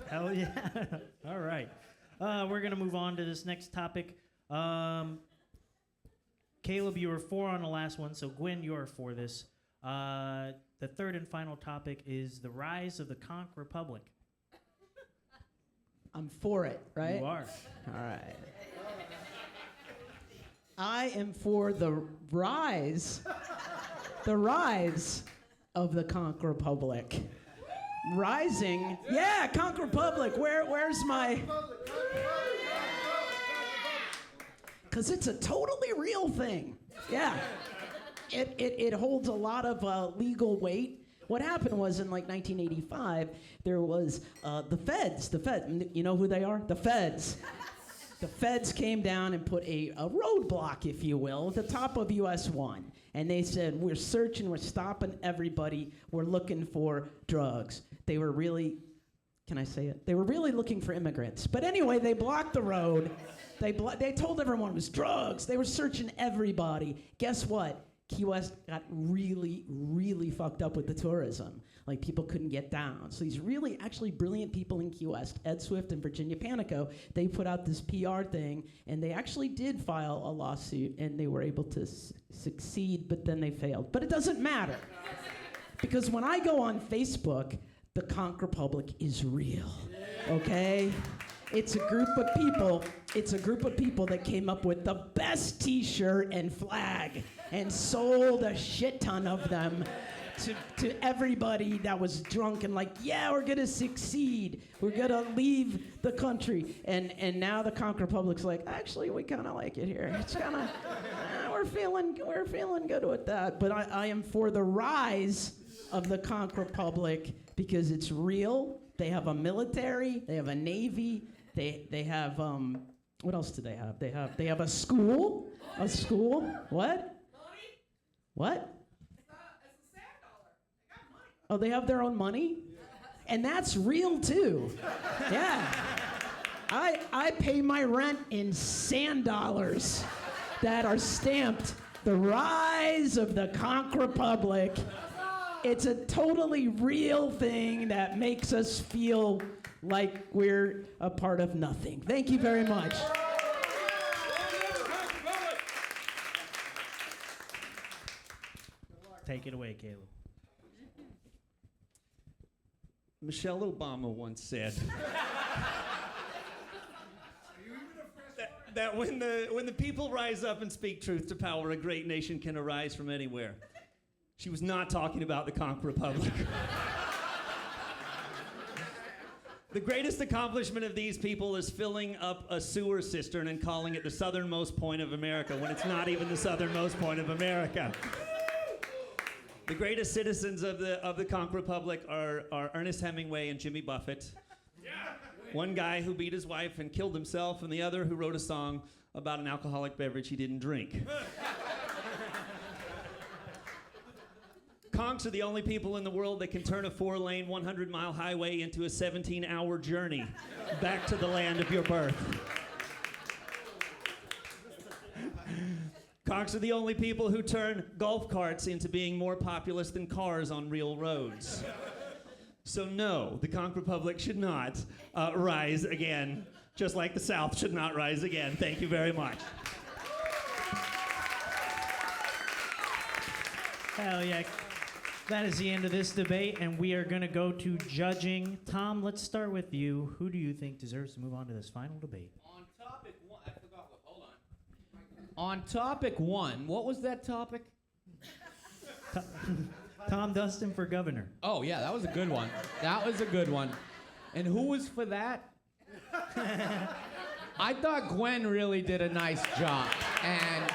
Speaker 4: Hell yeah. All right. We're going to move on to this next topic. Caleb, you were 4 on the last one, so Gwen, you're for this. The third and final topic is the rise of the Conch Republic.
Speaker 8: I'm for it, right?
Speaker 4: You are.
Speaker 8: All right. I am for the rise of the Conch Republic. Rising, yeah, Conch Republic. Where's my? Because it's a totally real thing. Yeah, it holds a lot of legal weight. What happened was in like 1985, there was the feds. You know who they are? The feds. The feds came down and put a roadblock, if you will, at the top of US 1. And they said, we're searching, we're stopping everybody, we're looking for drugs. They were really, can I say it? They were really looking for immigrants. But anyway, they blocked the road. They told everyone it was drugs. They were searching everybody. Guess what? Key West got really, really fucked up with the tourism. Like, people couldn't get down. So these really, actually brilliant people in Key West, Ed Swift and Virginia Panico, they put out this PR thing, and they actually did file a lawsuit, and they were able to succeed, but then they failed. But it doesn't matter. Because when I go on Facebook, the Conch Republic is real, okay? It's a group of people that came up with the best t-shirt and flag and sold a shit ton of them to everybody that was drunk and like, yeah, we're gonna succeed. We're gonna leave the country. And now the Conch Republic's like, actually, we kind of like it here. It's kind of, we're feeling good with that. But I am for the rise of the Conch Republic because it's real. They have a military. They have a navy. They have what else do they have? They have a school. A school. What? What? Oh, they have their own money? And that's real too. Yeah. I pay my rent in sand dollars that are stamped the rise of the Conch Republic. It's a totally real thing that makes us feel like we're a part of nothing. Thank you very much.
Speaker 4: Take it away, Caleb.
Speaker 10: Michelle Obama once said that when the people rise up and speak truth to power, a great nation can arise from anywhere. She was not talking about the Conch Republic. The greatest accomplishment of these people is filling up a sewer cistern and calling it the southernmost point of America when it's not even the southernmost point of America. The greatest citizens of the Conch Republic are Ernest Hemingway and Jimmy Buffett. One guy who beat his wife and killed himself, and the other who wrote a song about an alcoholic beverage he didn't drink. Conchs are the only people in the world that can turn a 4-lane, 100-mile highway into a 17-hour journey back to the land of your birth. Conchs are the only people who turn golf carts into being more populous than cars on real roads. So no, the Conch Republic should not rise again, just like the South should not rise again. Thank you very much.
Speaker 4: Hell yeah. That is the end of this debate, and we are going to go to judging. Tom, let's start with you. Who do you think deserves to move on to this final debate?
Speaker 5: On topic one, I forgot what. Hold on. On topic one, what was that topic?
Speaker 4: Tom Dustin for governor.
Speaker 5: Oh yeah, that was a good one. That was a good one. And who was for that? I thought Gwen really did a nice job, and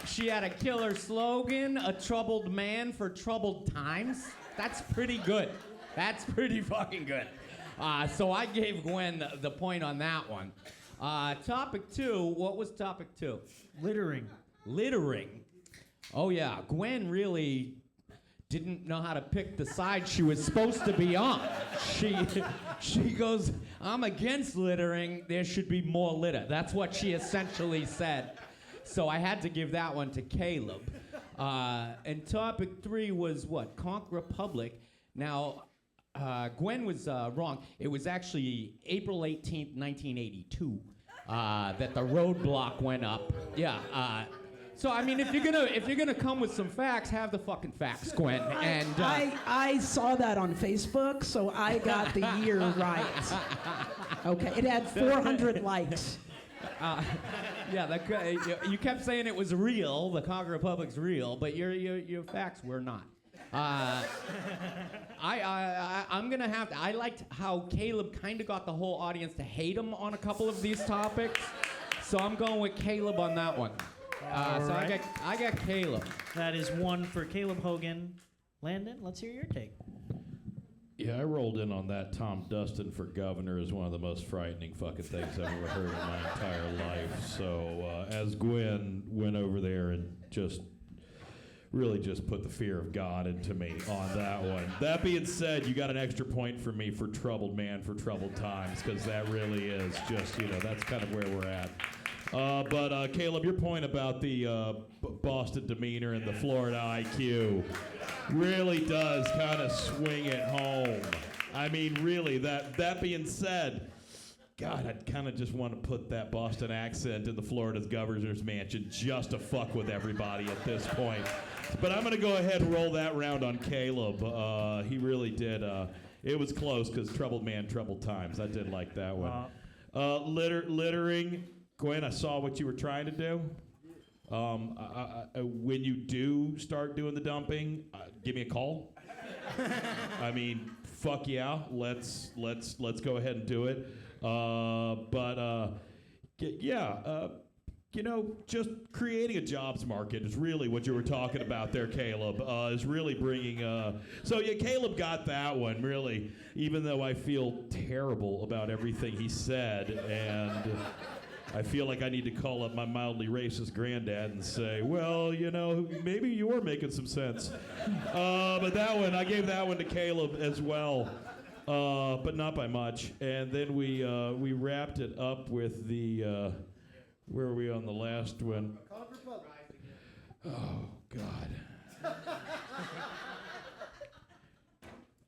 Speaker 5: she had a killer slogan: "A troubled man for troubled times." That's pretty good. That's pretty fucking good. So I gave Gwen the point on that one. Topic two. What was topic two?
Speaker 4: Littering.
Speaker 5: Littering. Oh yeah, Gwen really didn't know how to pick the side she was supposed to be on. She goes, "I'm against littering. There should be more litter." That's what she essentially said. So I had to give that one to Caleb. And topic three was what? Conch Republic. Now, Gwen was wrong. It was actually April 18th, 1982, that the roadblock went up. Yeah. So I mean, if you're gonna come with some facts, have the fucking facts, Gwen. And
Speaker 8: I saw that on Facebook, so I got the year right. Okay, it had 400 likes.
Speaker 5: Yeah, you kept saying it was real. The Conch Republic's real, but your facts were not. I'm gonna have to. I liked how Caleb kind of got the whole audience to hate him on a couple of these topics, so I'm going with Caleb on that one. So
Speaker 4: right.
Speaker 5: I got Caleb.
Speaker 4: That is one for Caleb Hogan. Landon, let's hear your take.
Speaker 7: Yeah, I rolled in on that. Tom Dustin for governor is one of the most frightening fucking things I've ever heard in my entire life. So as Gwen went over there and just really just put the fear of God into me on that one. That being said, you got an extra point for me for troubled man for troubled times, because that really is just, that's kind of where we're at. But Caleb, your point about the Boston demeanor and the Florida IQ really does kind of swing it home. I mean, really, that being said, God, I'd kind of just want to put that Boston accent in the Florida's governor's mansion just to fuck with everybody at this point. But I'm going to go ahead and roll that round on Caleb. He really did. It was close because troubled man, troubled times. I did like that one. Littering. Gwen, I saw what you were trying to do. When you do start doing the dumping, give me a call. I mean, fuck yeah, let's go ahead and do it. Just creating a jobs market is really what you were talking about there, Caleb. Is really bringing. So yeah, Caleb got that one really. Even though I feel terrible about everything he said, and I feel like I need to call up my mildly racist granddad and say, well, maybe you were making some sense. But that one, I gave that one to Caleb as well, but not by much. And then we wrapped it up with the, where were we on the last one? Oh, God.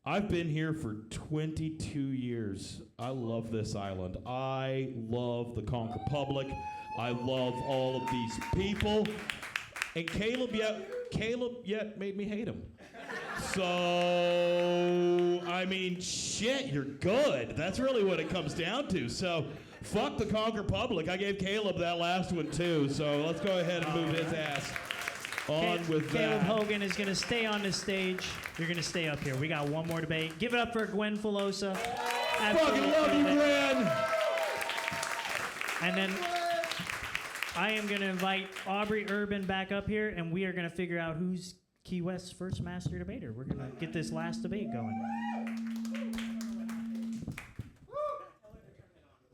Speaker 7: I've been here for 22 years. I love this island. I love the Conch Republic. I love all of these people. And Caleb yet made me hate him. So, I mean, shit, you're good. That's really what it comes down to. So, fuck the Conch Republic. I gave Caleb that last one too. So let's go ahead and move his ass on with
Speaker 4: Caleb
Speaker 7: that.
Speaker 4: Hogan is going to stay on the stage. You're going to stay up here. We got one more debate. Give it up for Gwen Filosa.
Speaker 7: Fucking love you, Gwen.
Speaker 4: And then I am going to invite Aubrey Urban back up here, and we are going to figure out who's Key West's first master debater. We're going to get this last debate going.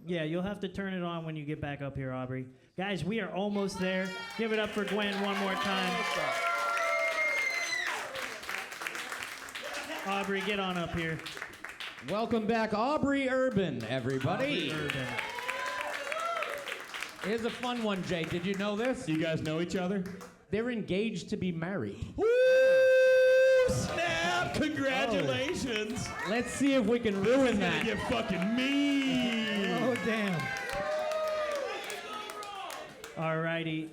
Speaker 4: Yeah, you'll have to turn it on when you get back up here, Aubrey. Guys, we are almost there. Give it up for Gwen one more time. Aubrey, get on up here.
Speaker 5: Welcome back, Aubrey Urban, everybody.
Speaker 4: Aubrey Urban.
Speaker 5: Here's a fun one, Jake. Did you know this?
Speaker 7: Do you guys know each other?
Speaker 5: They're engaged to be married.
Speaker 7: Woo! Snap! Congratulations!
Speaker 5: Let's see if we can ruin that.
Speaker 7: Get fucking mean.
Speaker 4: Oh, damn. Alrighty.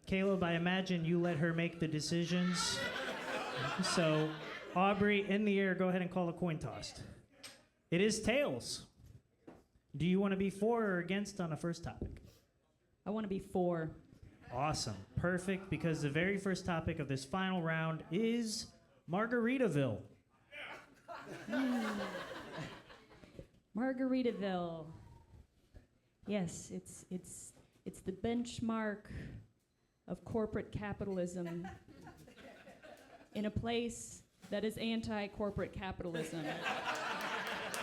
Speaker 4: Caleb, I imagine you let her make the decisions. So, Aubrey, in the air, go ahead and call a coin toss. It is tails. Do you want to be for or against on the first topic?
Speaker 6: I want to be for.
Speaker 4: Awesome. Perfect, because the very first topic of this final round is Margaritaville.
Speaker 6: Margaritaville. Yes, it's the benchmark of corporate capitalism in a place that is anti-corporate capitalism.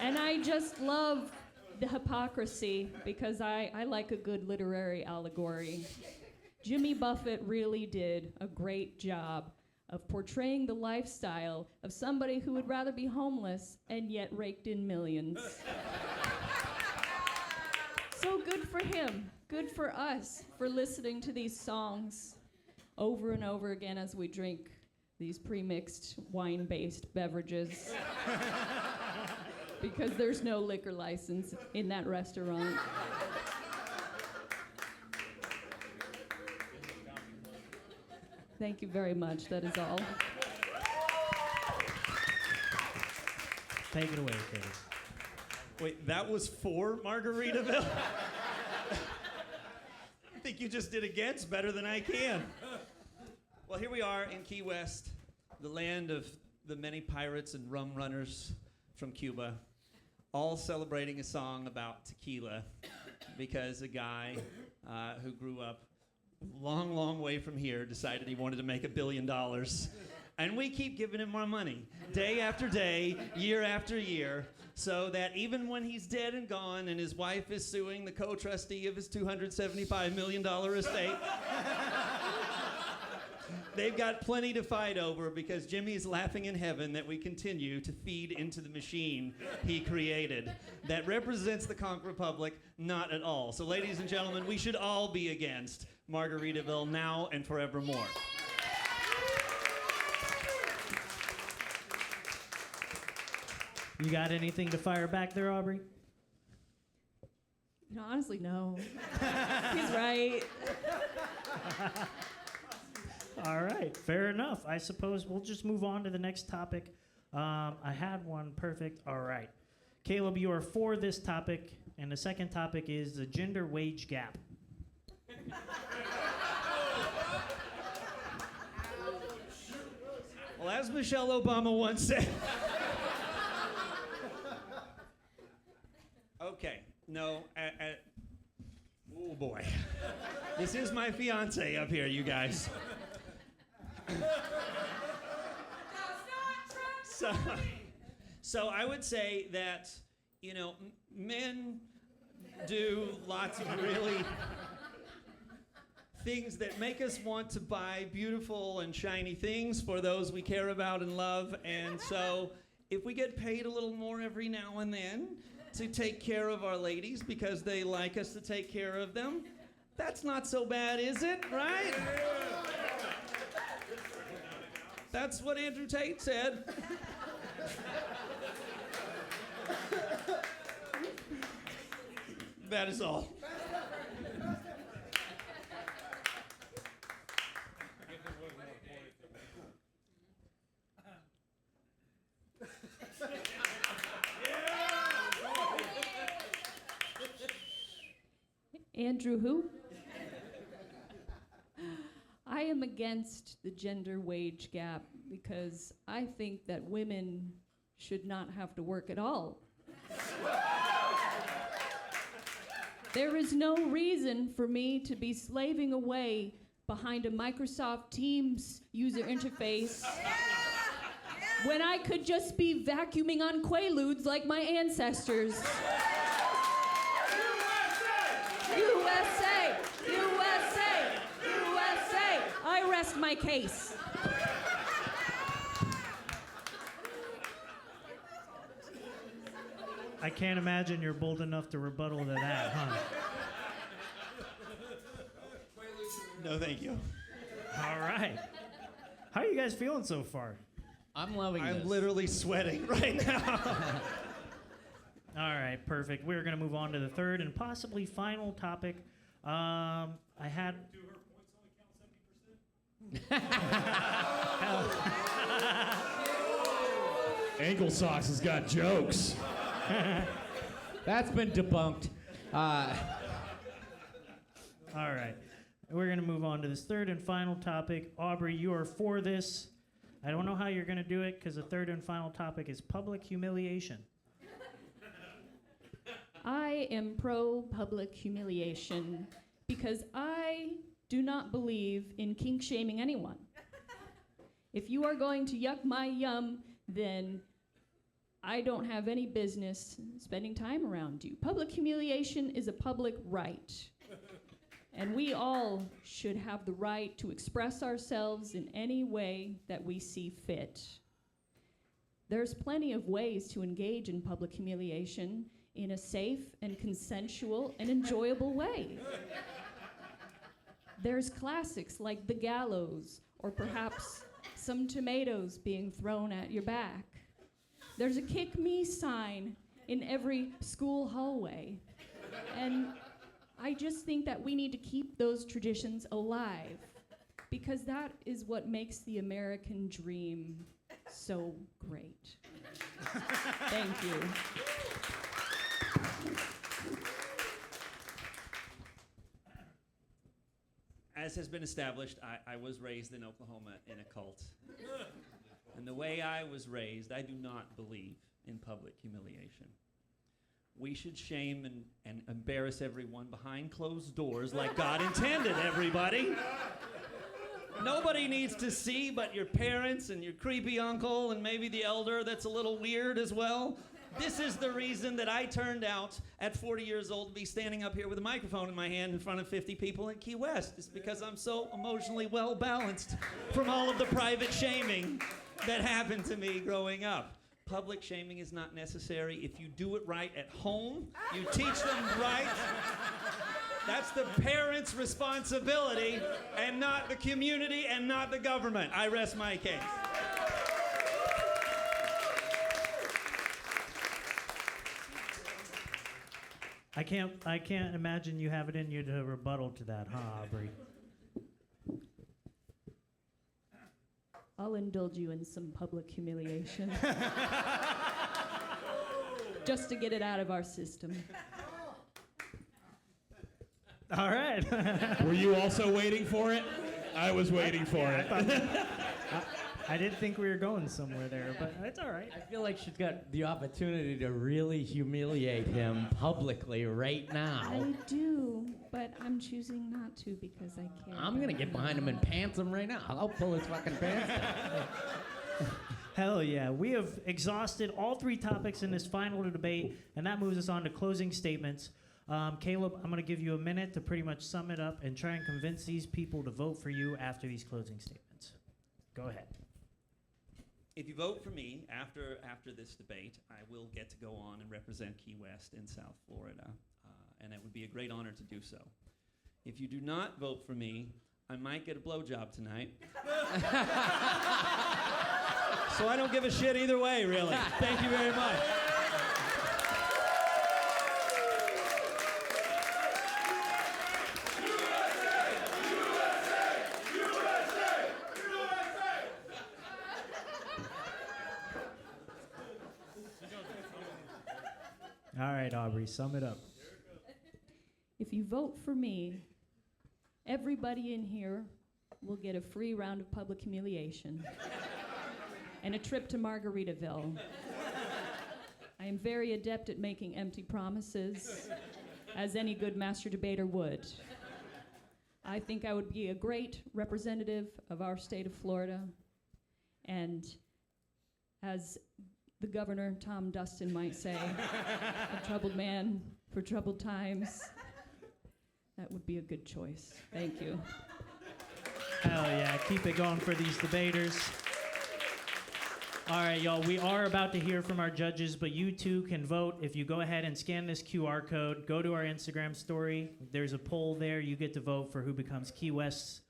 Speaker 6: And I just love the hypocrisy because I like a good literary allegory. Jimmy Buffett really did a great job of portraying the lifestyle of somebody who would rather be homeless and yet raked in millions. So good for him, good for us for listening to these songs over and over again as we drink these pre-mixed wine-based beverages. Because there's no liquor license in that restaurant. Thank you very much, that is all.
Speaker 4: Take it away, Katie.
Speaker 10: Wait, that was for Margaritaville? I think you just did against better than I can. Well, here we are in Key West, the land of the many pirates and rum runners from Cuba, all celebrating a song about tequila because a guy who grew up long, long way from here decided he wanted to make $1 billion. And we keep giving him more money, day after day, year after year, so that even when he's dead and gone and his wife is suing the co-trustee of his $275 million estate, they've got plenty to fight over because Jimmy's laughing in heaven that we continue to feed into the machine he created that represents the Conch Republic not at all. So ladies and gentlemen, we should all be against Margaritaville now and forevermore.
Speaker 4: You got anything to fire back there, Aubrey?
Speaker 6: You know, honestly, no. He's right.
Speaker 4: All right, fair enough. I suppose we'll just move on to the next topic. I had one perfect. All right. Caleb, you are for this topic, and the second topic is the gender wage gap.
Speaker 10: Well, as Michelle Obama once said. Okay, no, oh boy. This is my fiance up here, you guys. So I would say that, you know, men do lots of really things that make us want to buy beautiful and shiny things for those we care about and love. And so if we get paid a little more every now and then to take care of our ladies because they like us to take care of them, that's not so bad, is it? Right? That's what Andrew Tate said. That is all.
Speaker 6: Andrew who? I am against the gender wage gap because I think that women should not have to work at all. There is no reason for me to be slaving away behind a Microsoft Teams user interface when I could just be vacuuming on Quaaludes like my ancestors. USA! USA! USA! I rest my case.
Speaker 4: I can't imagine you're bold enough to rebuttal to that, huh?
Speaker 10: No, thank you.
Speaker 4: All right. How are you guys feeling so far?
Speaker 5: I'm loving this.
Speaker 10: I'm literally sweating right now.
Speaker 4: All right, perfect. We're going to move on to the third and possibly final topic. I I had.
Speaker 7: Ankle Socks has got jokes.
Speaker 5: That's been debunked.
Speaker 4: All right. We're going to move on to this third and final topic. Aubrey, you are for this. I don't know how you're going to do it because the third and final topic is public humiliation.
Speaker 6: I am pro public humiliation because I do not believe in kink shaming anyone. If you are going to yuck my yum, then I don't have any business spending time around you. Public humiliation is a public right. And we all should have the right to express ourselves in any way that we see fit. There's plenty of ways to engage in public humiliation in a safe and consensual and enjoyable way. There's classics like the gallows, or perhaps some tomatoes being thrown at your back. There's a kick me sign in every school hallway. And I just think that we need to keep those traditions alive because that is what makes the American dream so great. Thank you.
Speaker 9: As has been established, I was raised in Oklahoma in a cult. And the way I was raised, I do not believe in public humiliation. We should shame and embarrass everyone behind closed doors like God intended, everybody. Nobody needs to see but your parents and your creepy uncle and maybe the elder that's a little weird as well. This is the reason that I turned out at 40 years old to be standing up here with a microphone in my hand in front of 50 people in Key West. It's because I'm so emotionally well balanced from all of the private shaming that happened to me growing up. Public shaming is not necessary. If you do it right at home, you teach them right. That's the parents' responsibility and not the community and not the government. I rest my case.
Speaker 4: I can't imagine you have it in you to rebuttal to that, huh, Aubrey?
Speaker 6: I'll indulge you in some public humiliation. Just to get it out of our system.
Speaker 4: All right.
Speaker 7: Were you also waiting for it? I was waiting for it.
Speaker 4: I didn't think we were going somewhere there, but it's all right.
Speaker 5: I feel like she's got the opportunity to really humiliate him publicly right now.
Speaker 6: I do, but I'm choosing not to because I can't.
Speaker 5: I'm gonna get behind him and pants him right now. I'll pull his fucking pants down.
Speaker 4: Hell yeah. We have exhausted all three topics in this final debate, and that moves us on to closing statements. Caleb, I'm going to give you a minute to pretty much sum it up and try and convince these people to vote for you after these closing statements. Go ahead.
Speaker 9: If you vote for me after this debate, I will get to go on and represent Key West in South Florida, and it would be a great honor to do so. If you do not vote for me, I might get a blowjob tonight. So I don't give a shit either way, really. Thank you very much.
Speaker 4: All right, Aubrey, sum it up.
Speaker 6: If you vote for me, everybody in here will get a free round of public humiliation and a trip to Margaritaville. I am very adept at making empty promises, as any good master debater would. I think I would be a great representative of our state of Florida, and as the governor, Tom Dustin, might say, a troubled man for troubled times. That would be a good choice. Thank you.
Speaker 4: Hell yeah, keep it going for these debaters. All right, y'all, we are about to hear from our judges, but you too can vote. If you go ahead and scan this QR code, go to our Instagram story. There's a poll there. You get to vote for who becomes Key West's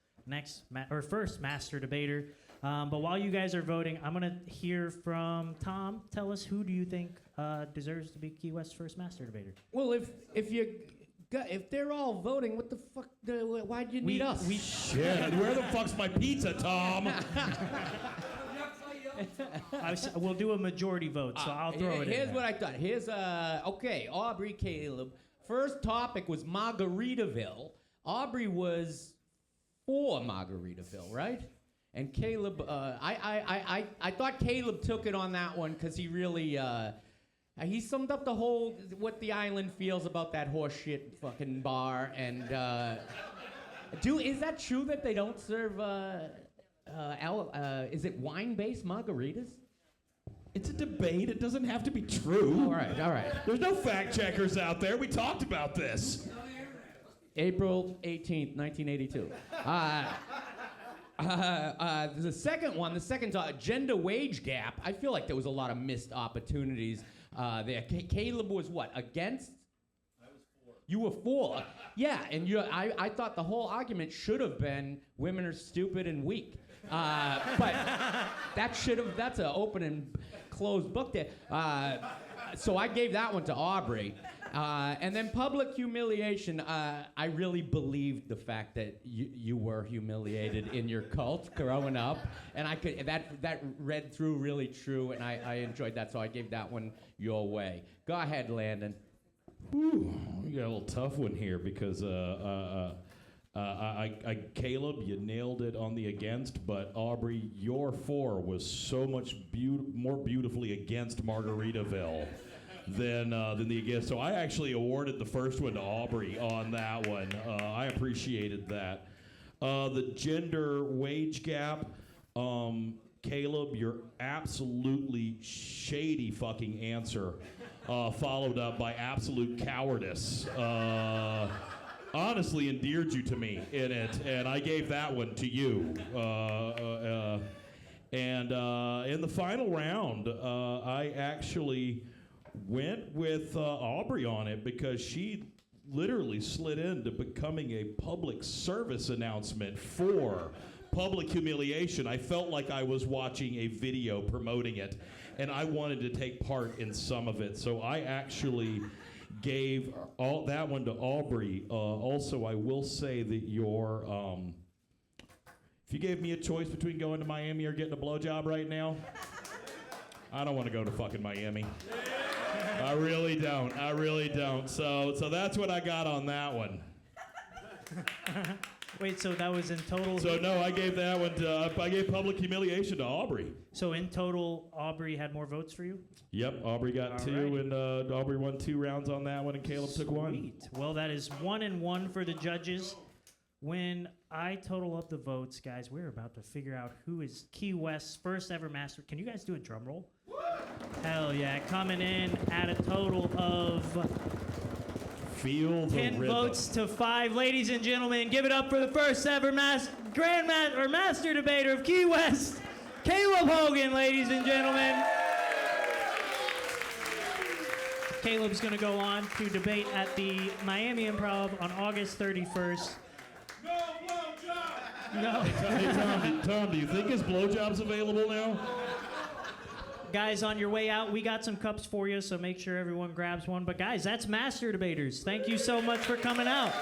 Speaker 4: first master debater. But while you guys are voting, I'm going to hear from Tom. Tell us, who do you think deserves to be Key West's first master debater?
Speaker 5: Well, if you if they're all voting, what the fuck? Why'd you need us?
Speaker 7: Shit, where the fuck's my pizza, Tom?
Speaker 4: We'll do a majority vote, so I'll throw it in.
Speaker 5: Here's what I thought. Here's okay, Aubrey, Caleb. First topic was Margaritaville. Aubrey was for Margaritaville, right? And Caleb, I thought Caleb took it on that one because he really, he summed up the whole, what the island feels about that horseshit fucking bar. And, is that true that they don't serve, is it wine-based margaritas?
Speaker 7: It's a debate. It doesn't have to be true.
Speaker 5: All right.
Speaker 7: There's no fact checkers out there. We talked about this.
Speaker 5: April 18th, 1982. The second gender wage gap. I feel like there was a lot of missed opportunities there. Caleb was what, against? I was for. You were for? Yeah, and I thought the whole argument should have been women are stupid and weak. But that's an open and closed book there. So I gave that one to Aubrey. And then public humiliation, I really believed the fact that you were humiliated in your cult growing up, and that read through really true, and I enjoyed that, so I gave that one your way. Go ahead, Landon.
Speaker 7: Whew, you got a little tough one here because Caleb, you nailed it on the against, but Aubrey, your for was so much more beautifully against Margaritaville than the against. So I actually awarded the first one to Aubrey on that one. I appreciated that. The gender wage gap, Caleb, your absolutely shady fucking answer, followed up by absolute cowardice. Honestly endeared you to me in it, and I gave that one to you. And in the final round, I actually went with Aubrey on it because she literally slid into becoming a public service announcement for public humiliation. I felt like I was watching a video promoting it, and I wanted to take part in some of it. So I actually gave all that one to Aubrey. Also, I will say that if you gave me a choice between going to Miami or getting a blowjob right now, I don't want to go to fucking Miami. I really don't. So that's what I got on that one.
Speaker 4: Wait, so that was in total?
Speaker 7: So no, I gave that one I gave public humiliation to Aubrey.
Speaker 4: So in total, Aubrey had more votes for you?
Speaker 7: Yep, Aubrey got two, and Aubrey won 2 rounds on that one, and Caleb took 1.
Speaker 4: Sweet. Well, that is 1-1 for the judges. When I total up the votes, guys, we're about to figure out who is Key West's first ever master. Can you guys do a drum roll? Hell yeah. Coming in at a total of
Speaker 7: Feel the
Speaker 4: 10
Speaker 7: rhythm.
Speaker 4: votes to 5. Ladies and gentlemen, give it up for the first ever master debater of Key West, Caleb Hogan, ladies and gentlemen. Caleb's going to go on to debate at the Miami Improv on August 31st.
Speaker 7: No blowjob!
Speaker 4: No.
Speaker 7: Hey, Tom, do you think his blowjob's available now?
Speaker 4: Guys, on your way out, we got some cups for you, so make sure everyone grabs one. But guys, that's Master Debaters. Thank you so much for coming out.